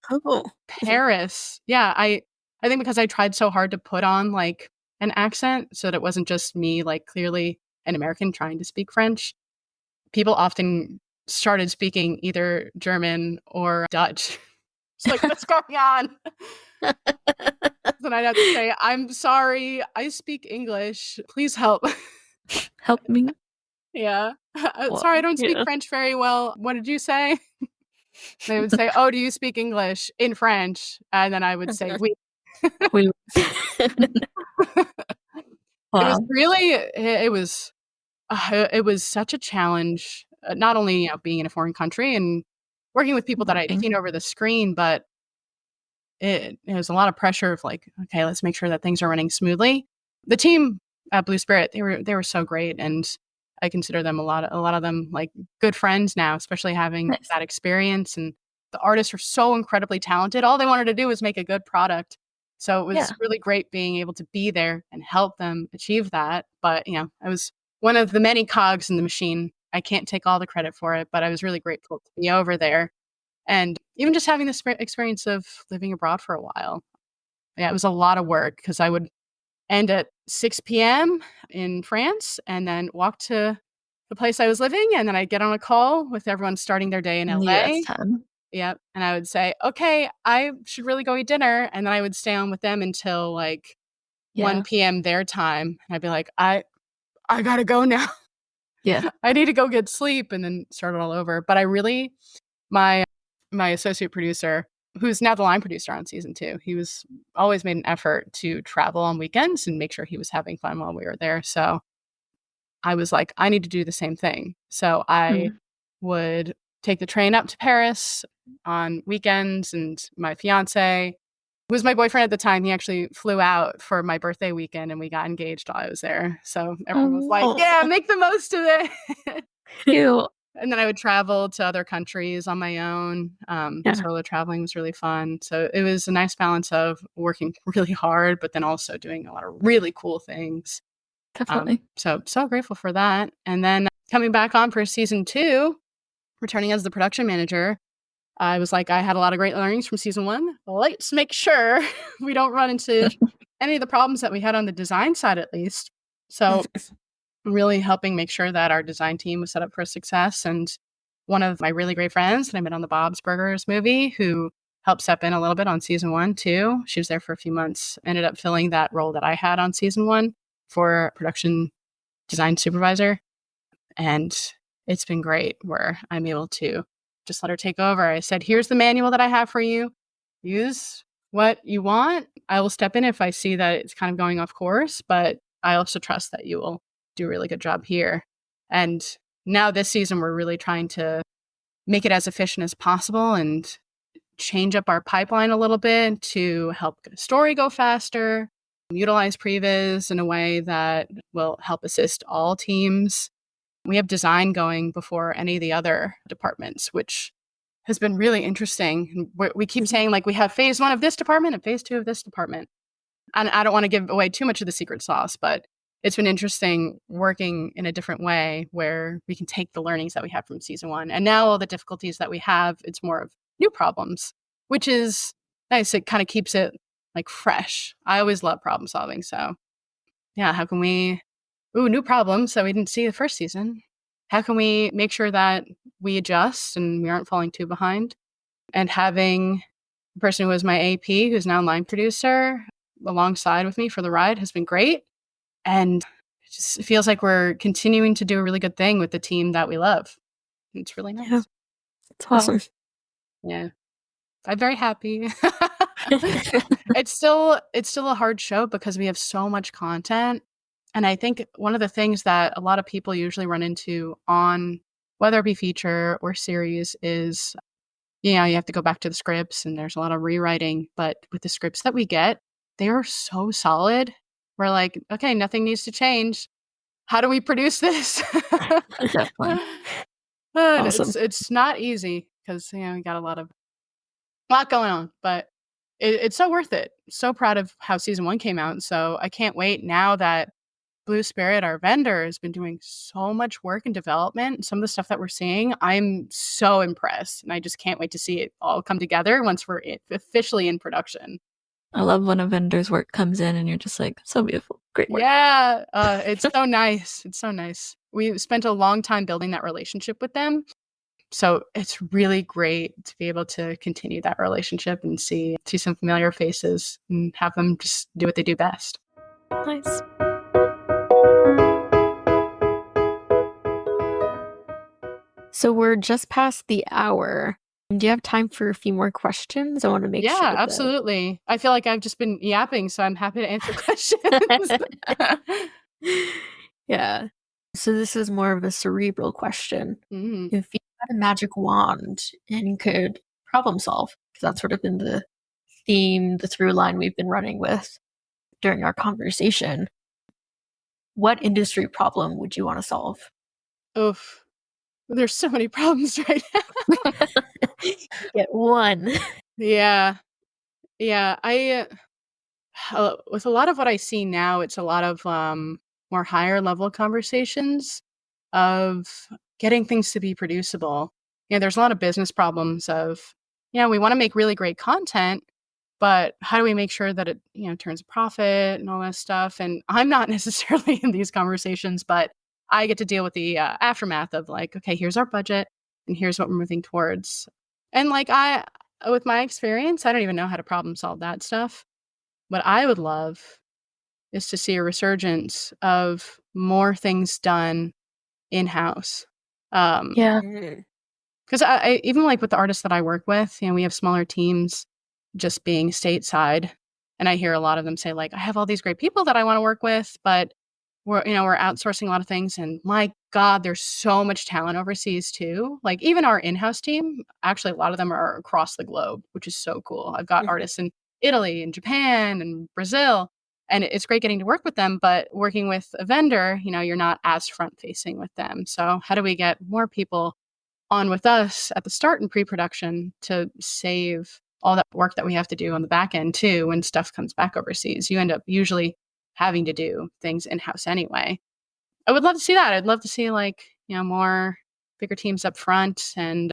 Paris. Yeah, I think because I tried so hard to put on like an accent so that it wasn't just me, like clearly an American trying to speak French. People often started speaking either German or Dutch. It's like, what's going on? Then I'd have to say, I'm sorry, I speak English. Please help. Help me. Yeah. Sorry, I don't speak French very well. What did you say? They would say, oh, do you speak English in French? And then I would say, oui. We It was such a challenge, not only being in a foreign country and working with people that I'd seen over the screen, but it was a lot of pressure of like, okay, let's make sure that things are running smoothly. The team at Blue Spirit, they were so great, and I consider them a lot of them like good friends now, especially having that experience. And the artists are so incredibly talented. All they wanted to do was make a good product. So it was really great being able to be there and help them achieve that. But, I was one of the many cogs in the machine. I can't take all the credit for it, but I was really grateful to be over there. And even just having this experience of living abroad for a while. Yeah, it was a lot of work, because I would end at 6 p.m. in France and then walk to the place I was living. And then I'd get on a call with everyone starting their day in LA. Yep. And I would say, okay, I should really go eat dinner. And then I would stay on with them until like 1 p.m. their time. And I'd be like, I got to go now. Yeah. I need to go get sleep, and then start it all over. But I really, my associate producer, who's now the line producer on season 2, he was always made an effort to travel on weekends and make sure he was having fun while we were there. So I was like, I need to do the same thing. So I would take the train up to Paris on weekends, and my fiance, who was my boyfriend at the time, he actually flew out for my birthday weekend, and we got engaged while I was there. So everyone was like, yeah, make the most of it. Cute. And then I would travel to other countries on my own. Solo traveling was really fun. So it was a nice balance of working really hard, but then also doing a lot of really cool things. Definitely. So grateful for that. And then coming back on for season 2, returning as the production manager, I was like, I had a lot of great learnings from season 1. Let's make sure we don't run into any of the problems that we had on the design side, at least. So really helping make sure that our design team was set up for success. And one of my really great friends that I met on the Bob's Burgers movie, who helped step in a little bit on season 1 too, she was there for a few months, ended up filling that role that I had on season 1 for production design supervisor. And it's been great, where I'm able to just let her take over. I said, here's the manual that I have for you. Use what you want. I will step in if I see that it's kind of going off course, but I also trust that you will do a really good job here. And now this season, we're really trying to make it as efficient as possible and change up our pipeline a little bit to help the story go faster, utilize previs in a way that will help assist all teams. We have design going before any of the other departments, which has been really interesting. We keep saying like we have phase 1 of this department and phase 2 of this department. And I don't want to give away too much of the secret sauce, but it's been interesting working in a different way where we can take the learnings that we have from season 1. And now all the difficulties that we have, it's more of new problems, which is nice. It kind of keeps it like fresh. I always love problem solving. So yeah, how can we, new problems that we didn't see the first season. How can we make sure that we adjust and we aren't falling too behind? And having the person who was my AP, who's now line producer, alongside with me for the ride has been great. And it just feels like we're continuing to do a really good thing with the team that we love. It's really nice. Yeah. It's awesome. Yeah. I'm very happy. It's still a hard show because we have so much content. And I think one of the things that a lot of people usually run into on whether it be feature or series is, you have to go back to the scripts and there's a lot of rewriting. But with the scripts that we get, they are so solid. We're like, okay, nothing needs to change. How do we produce this? Definitely. Awesome. It's not easy because we got a lot going on, but it's so worth it. So proud of how season 1 came out. So I can't wait now that Blue Spirit, our vendor, has been doing so much work and development. Some of the stuff that we're seeing, I'm so impressed. And I just can't wait to see it all come together once we're officially in production. I love when a vendor's work comes in and you're just like, so beautiful. Great work. Yeah, it's so nice. It's so nice. We spent a long time building that relationship with them. So it's really great to be able to continue that relationship and see some familiar faces and have them just do what they do best. Nice. So we're just past the hour. Do you have time for a few more questions? I want to make sure. Yeah, absolutely. I feel like I've just been yapping, so I'm happy to answer questions. Yeah. So this is more of a cerebral question. Mm. If you had a magic wand and could problem solve, because that's sort of been the theme, the through line we've been running with during our conversation, what industry problem would you want to solve? Oof. There's so many problems right now. Get one. Yeah. I with a lot of what I see now, it's a lot of more higher level conversations of getting things to be producible. There's a lot of business problems of, we want to make really great content, but how do we make sure that it, turns a profit and all that stuff? And I'm not necessarily in these conversations, but I get to deal with the aftermath of like, okay, here's our budget and here's what we're moving towards. And like with my experience, I don't even know how to problem solve that stuff. What I would love is to see a resurgence of more things done in-house. Yeah. Because I even like with the artists that I work with, we have smaller teams just being stateside. And I hear a lot of them say like, I have all these great people that I want to work with, but we're outsourcing a lot of things. And my God, there's so much talent overseas too. Like even our in-house team, actually a lot of them are across the globe, which is so cool. I've got artists in Italy and Japan and Brazil. And it's great getting to work with them, but working with a vendor, you're not as front facing with them. So how do we get more people on with us at the start in pre-production to save all that work that we have to do on the back end too when stuff comes back overseas? You end up usually having to do things in-house anyway. I would love to see that. I'd love to see like, more bigger teams up front and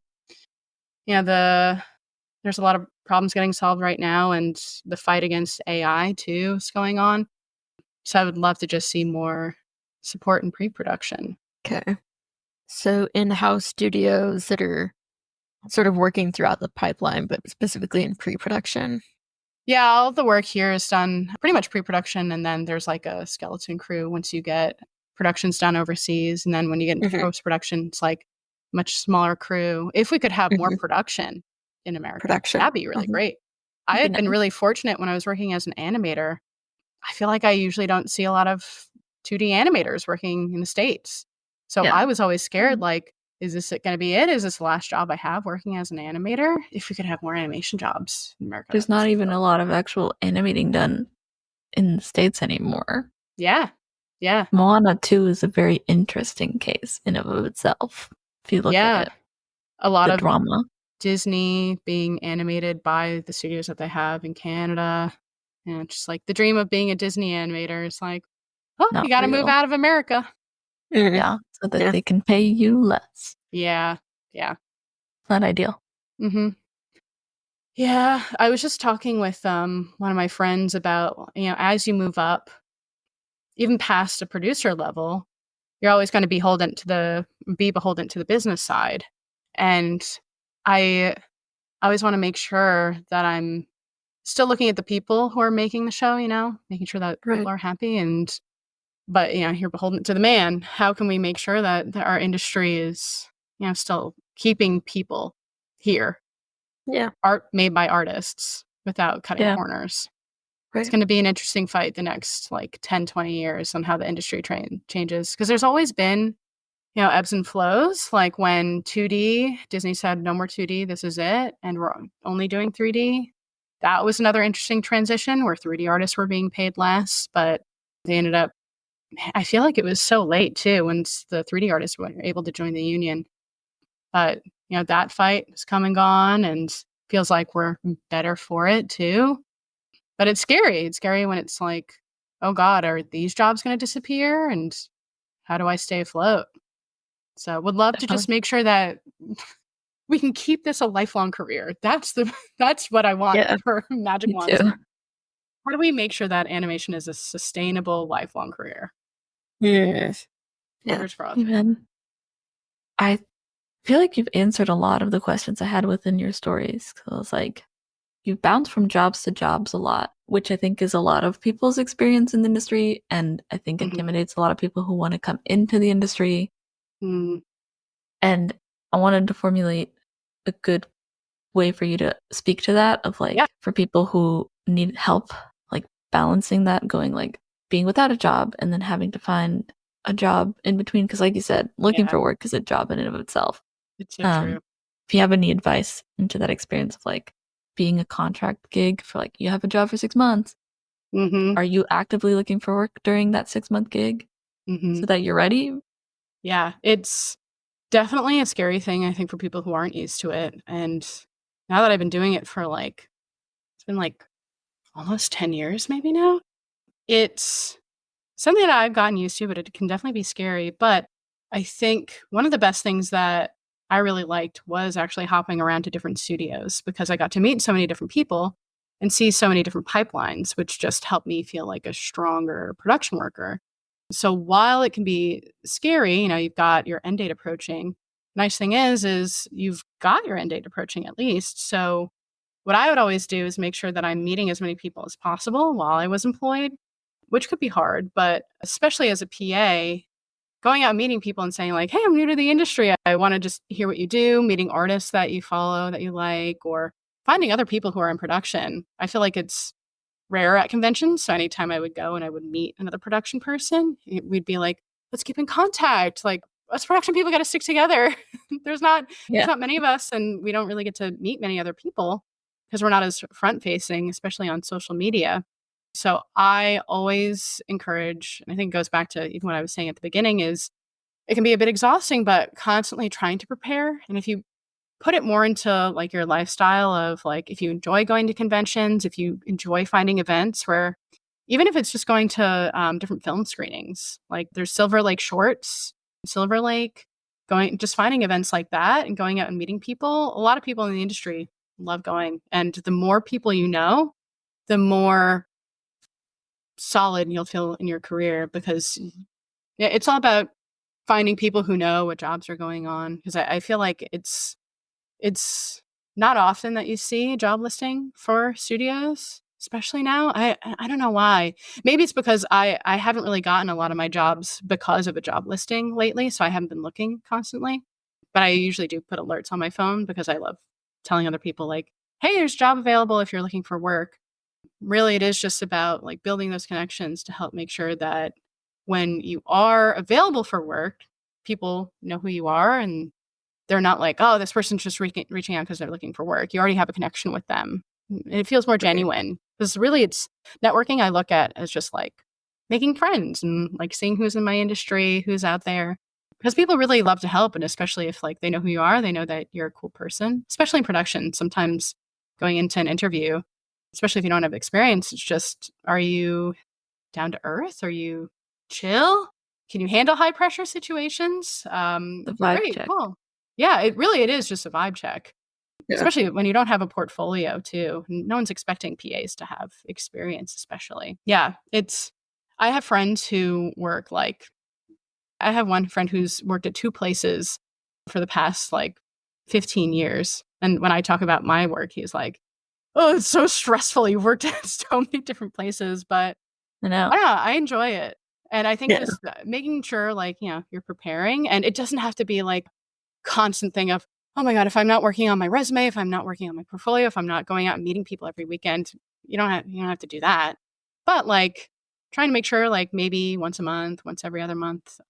there's a lot of problems getting solved right now and the fight against AI too is going on. So I would love to just see more support in pre-production. Okay. So in-house studios that are sort of working throughout the pipeline, but specifically in pre-production. Yeah, all of the work here is done pretty much pre-production, and then there's like a skeleton crew once you get productions done overseas, and then when you get into post-production, it's like much smaller crew. If we could have more production in America, that'd be really great. I had been really fortunate when I was working as an animator. I feel like I usually don't see a lot of 2D animators working in the States. So I was always scared, like, is this going to be it? Is this the last job I have working as an animator? If we could have more animation jobs in America. There's not even a lot of actual animating done in the States anymore. Yeah. Moana 2 is a very interesting case in and of itself. If you look at it. A lot the of drama. Disney being animated by the studios that they have in Canada. And just like the dream of being a Disney animator is like, oh, you Not got to move real. out of America. Yeah, so that they can pay you less. Yeah. Not ideal. Mm-hmm. Yeah, I was just talking with one of my friends about, as you move up, even past a producer level, you're always going to be beholden to the business side. And I always want to make sure that I'm still looking at the people who are making the show, making sure that people are happy. But you're beholden to the man. How can we make sure that our industry is, still keeping people here? Yeah. Art made by artists without cutting Yeah. corners. Right. It's going to be an interesting fight the next 10, 20 years on how the industry changes. Because there's always been, ebbs and flows. Like when 2D, Disney said, no more 2D, this is it. And we're only doing 3D. That was another interesting transition where 3D artists were being paid less, but they ended up, I feel like it was so late too, once the 3D artists were able to join the union. But, that fight has come and gone and feels like we're better for it too. But it's scary. It's scary when it's like, oh God, are these jobs going to disappear? And how do I stay afloat? So would love to just make sure that we can keep this a lifelong career. That's what I want for Magic Wands. How do we make sure that animation is a sustainable lifelong career? Yes. Fingers crossed. Amen. I feel like you've answered a lot of the questions I had within your stories. So I was like, you've bounced from jobs to jobs a lot, which I think is a lot of people's experience in the industry, and I think intimidates a lot of people who want to come into the industry. Mm. And I wanted to formulate a good way for you to speak to that of for people who need help, like balancing that, going like being without a job and then having to find a job in between. Because like you said, looking for work is a job in and of itself. It's so true. If you have any advice into that experience of like being a contract gig for like you have a job for 6 months, are you actively looking for work during that 6-month gig so that you're ready? Yeah, it's definitely a scary thing, I think, for people who aren't used to it. And now that I've been doing it for it's been almost 10 years maybe now, it's something that I've gotten used to, but it can definitely be scary. But I think one of the best things that I really liked was actually hopping around to different studios because I got to meet so many different people and see so many different pipelines, which just helped me feel like a stronger production worker. So while it can be scary, you've got your end date approaching. Nice thing is you've got your end date approaching at least. So what I would always do is make sure that I'm meeting as many people as possible while I was employed, which could be hard, but especially as a PA, going out and meeting people and saying like, hey, I'm new to the industry. I want to just hear what you do, meeting artists that you follow, that you like, or finding other people who are in production. I feel like it's rare at conventions. So anytime I would go and I would meet another production person, we'd be like, let's keep in contact. Like us production people got to stick together. there's not many of us, and we don't really get to meet many other people because we're not as front facing, especially on social media. So I always encourage, and I think it goes back to even what I was saying at the beginning, is it can be a bit exhausting, but constantly trying to prepare. And if you put it more into like your lifestyle of like, if you enjoy going to conventions, if you enjoy finding events where, even if it's just going to different film screenings, like there's Silver Lake Shorts, Silver Lake, just finding events like that and going out and meeting people. A lot of people in the industry love going. And the more people you know, the more solid you'll feel in your career, because it's all about finding people who know what jobs are going on. Because I feel like it's not often that you see a job listing for studios, especially now. I don't know why. Maybe it's because I haven't really gotten a lot of my jobs because of a job listing lately, so I haven't been looking constantly. But I usually do put alerts on my phone because I love telling other people like, hey, there's a job available if you're looking for work. Really, it is just about like building those connections to help make sure that when you are available for work, people know who you are and they're not like, oh, this person's just reaching out because they're looking for work. You already have a connection with them. And it feels more genuine because really it's networking I look at as just like making friends and like seeing who's in my industry, who's out there. because people really love to help. And especially if like they know who you are, they know that you're a cool person, especially in production. Sometimes going into an interview, especially if you don't have experience, it's just, are you down to earth? Are you chill? Can you handle high pressure situations? The vibe Great, check. cool. Yeah, it is just a vibe check. Yeah. Especially when you don't have a portfolio too. No one's expecting PAs to have experience, especially. Yeah, I have friends who work like, I have one friend who's worked at 2 places for the past like 15 years. And when I talk about my work, he's like, oh, it's so stressful. You worked at so many different places, but I know. I don't know, I enjoy it. And I think Yeah. just making sure like, you're preparing, and it doesn't have to be like constant thing of, oh my God, if I'm not working on my resume, if I'm not working on my portfolio, if I'm not going out and meeting people every weekend, you don't have to do that. But like trying to make sure like maybe once a month, once every other month,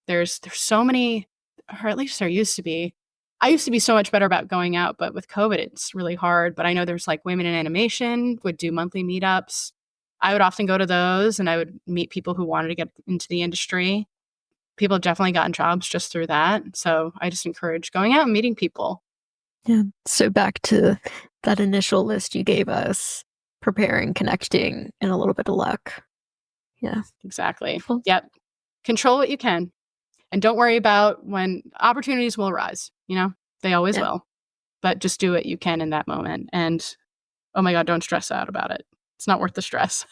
there's so many, or at least there used to be. I used to be so much better about going out, but with COVID, it's really hard. But I know there's like Women in Animation would do monthly meetups. I would often go to those and I would meet people who wanted to get into the industry. People have definitely gotten jobs just through that. So I just encourage going out and meeting people. Yeah. So back to that initial list you gave us, preparing, connecting, and a little bit of luck. Yeah. Exactly. Full- Yep. Control what you can. And don't worry about when opportunities will arise. They always Yeah. will. But just do what you can in that moment. And oh my God, don't stress out about it. It's not worth the stress.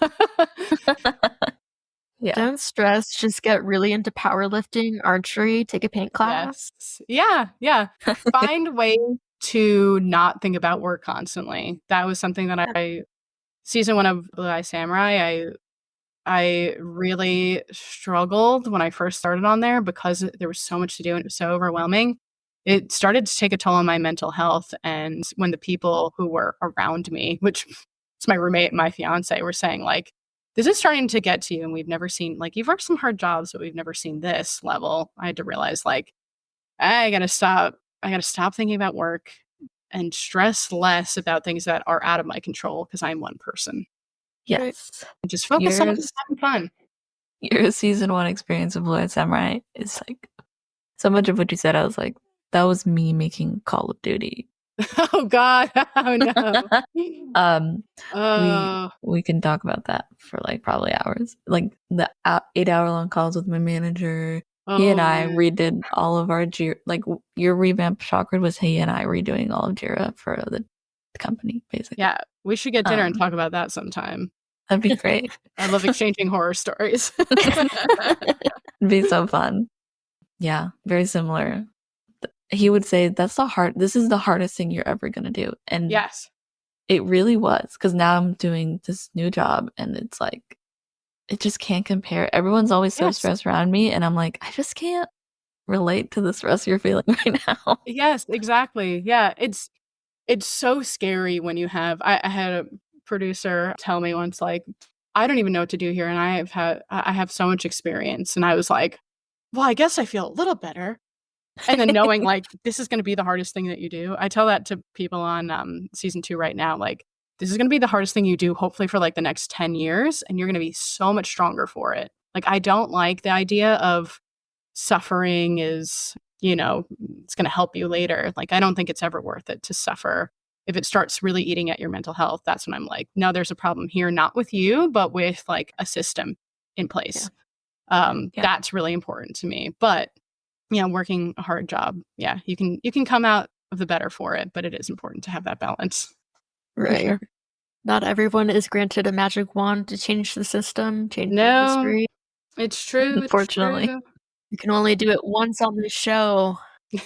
Yeah. Don't stress. Just get really into powerlifting, archery, take a paint class. Yes. Yeah. Find ways to not think about work constantly. That was something that season 1 of Blue Eye Samurai, I really struggled when I first started on there because there was so much to do and it was so overwhelming. It started to take a toll on my mental health. And when the people who were around me, which is my roommate and my fiance, were saying like, this is starting to get to you and we've never seen, like, you've worked some hard jobs, but we've never seen this level. I had to realize like, I gotta stop thinking about work and stress less about things that are out of my control because I'm one person. Yes. And just focus on having fun. Your season 1 experience of Blue Eye Samurai is like, so much of what you said, I was like, that was me making Call of Duty. Oh God. Oh no. We can talk about that for like probably hours. Like the 8-hour-long calls with my manager. He and I man. redid all of our Jira. Like your revamped Shock Grid was he and I redoing all of Jira for the company, basically. Yeah, we should get dinner and talk about that sometime. That'd be great. I love exchanging horror stories. It'd be so fun. Yeah, very similar. He would say this is the hardest thing you're ever gonna do. And yes, it really was, because now I'm doing this new job and it's like, it just can't compare. Everyone's always so stressed around me and I'm like, I just can't relate to the stress you're feeling right now. Yes, exactly. Yeah, it's so scary when you have, I had a producer tell me once, like, I don't even know what to do here. And I have so much experience. And I was like, well, I guess I feel a little better. And then knowing like, this is going to be the hardest thing that you do. I tell that to people on season 2 right now. Like, this is going to be the hardest thing you do, hopefully for like the next 10 years. And you're going to be so much stronger for it. Like, I don't like the idea of suffering is, it's going to help you later. Like, I don't think it's ever worth it to suffer. If it starts really eating at your mental health, that's when I'm like, no, there's a problem here, not with you, but with like a system in place. That's really important to me. But working a hard job, you can come out of the better for it, but it is important to have that balance. Right. Sure. Not everyone is granted a magic wand to change the system, change the No, industry. it's true. Unfortunately. You can only do it once on the show. Use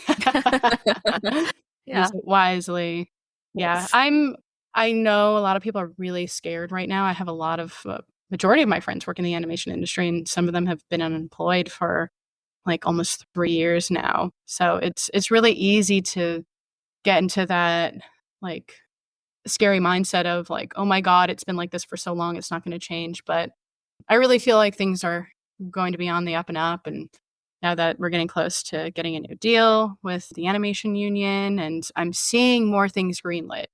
it wisely. Yes. Yeah, I know a lot of people are really scared right now. I have a lot of majority of my friends work in the animation industry, and some of them have been unemployed for like almost 3 years now. So it's really easy to get into that like scary mindset of like, oh my God, it's been like this for so long, it's not going to change. But I really feel like things are going to be on the up and up. And now that we're getting close to getting a new deal with the animation union, and I'm seeing more things greenlit,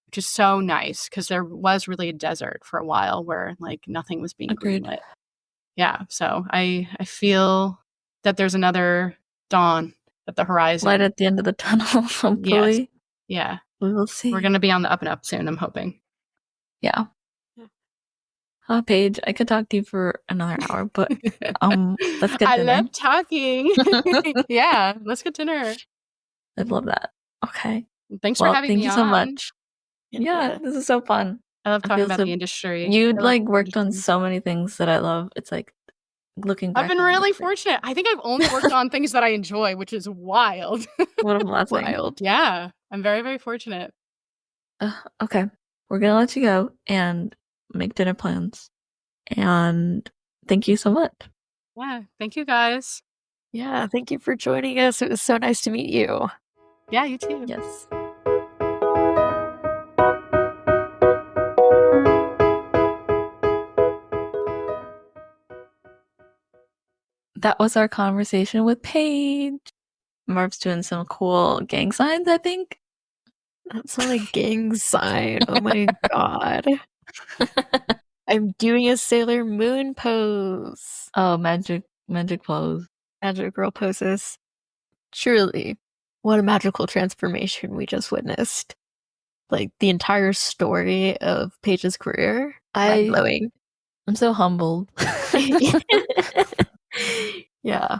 which is so nice because there was really a desert for a while where like nothing was being Agreed. greenlit. Yeah. So I feel that there's another dawn at the horizon. Light at the end of the tunnel, hopefully. Yeah. We will see. We're going to be on the up and up soon, I'm hoping. Yeah. Paige, I could talk to you for another hour, but let's get dinner. I love talking. Yeah, let's get dinner. I'd love that. Okay. Thanks for having me on. Thank you so much. Yeah, this is so fun. I love talking about the industry. You worked on so many things that I love. It's like looking back. I've been really fortunate. I think I've only worked on things that I enjoy, which is wild. What a blessing. Wild. Yeah, I'm very, very fortunate. Okay. We're going to let you go and make dinner plans. And thank you so much. Yeah, thank you guys. Yeah, thank you for joining us. It was so nice to meet you. Yeah, you too. Yes. That was our conversation with Paige. Marve's doing some cool gang signs, I think. That's not a gang sign. Oh my god. I'm doing a Sailor Moon pose. Oh, magic pose. Magic girl poses. Truly, what a magical transformation we just witnessed. Like, the entire story of Paige's career. Mind-blowing. I'm so humbled. Yeah.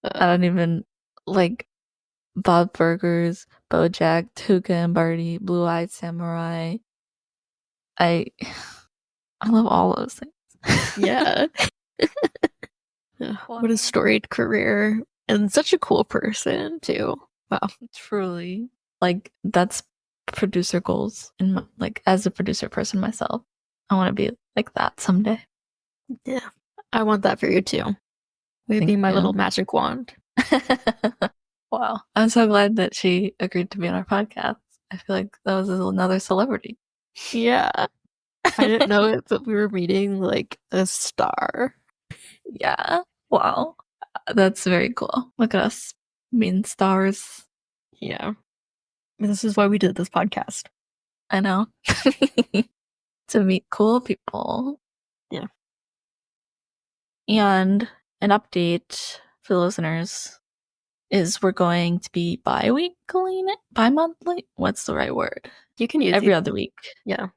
I don't even Bob Burgers, Bojack, Tuca and Bertie, Blue Eyed Samurai. I love all those things. Yeah. What a storied career. And such a cool person, too. Wow. Truly. That's producer goals. And as a producer person myself, I want to be like that someday. Yeah. I want that for you, too. Waving my little magic wand. Wow. I'm so glad that she agreed to be on our podcast. I feel like that was another celebrity. Yeah. I didn't know it, but we were meeting a star. Yeah. Wow. That's very cool. Look at us meeting stars. Yeah. This is why we did this podcast. I know. To meet cool people. Yeah. And an update for the listeners is we're going to be bi-monthly? What's the right word? You can use every other week. Yeah.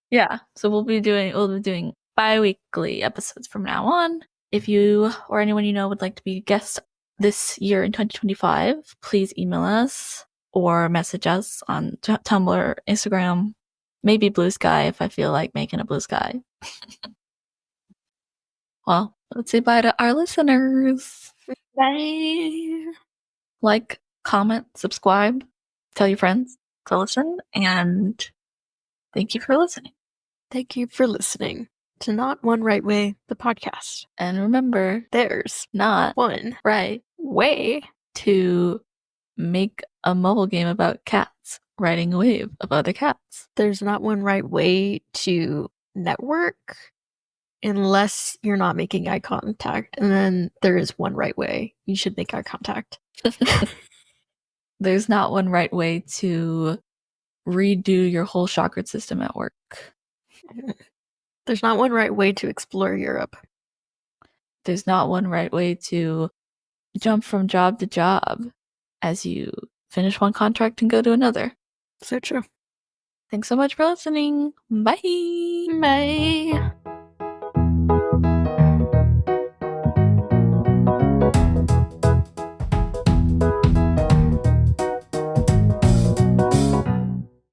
Yeah. So we'll be doing bi-weekly episodes from now on. If you or anyone you know would like to be guests this year in 2025, please email us or message us on Tumblr, Instagram, maybe Blue Sky if I feel like making a Blue Sky. Well, let's say bye to our listeners. Bye. Like, comment, subscribe, tell your friends to listen, and thank you for listening. Thank you for listening to Not One Right Way, the podcast. And remember, there's not one right way to make a mobile game about cats riding a wave of other cats. There's not one right way to network unless you're not making eye contact. And then there is one right way. You should make eye contact. There's not one right way to redo your whole chakra system at work. There's not one right way to explore Europe. There's not one right way to jump from job to job as you finish one contract and go to another. So true. Thanks so much for listening. Bye. Bye.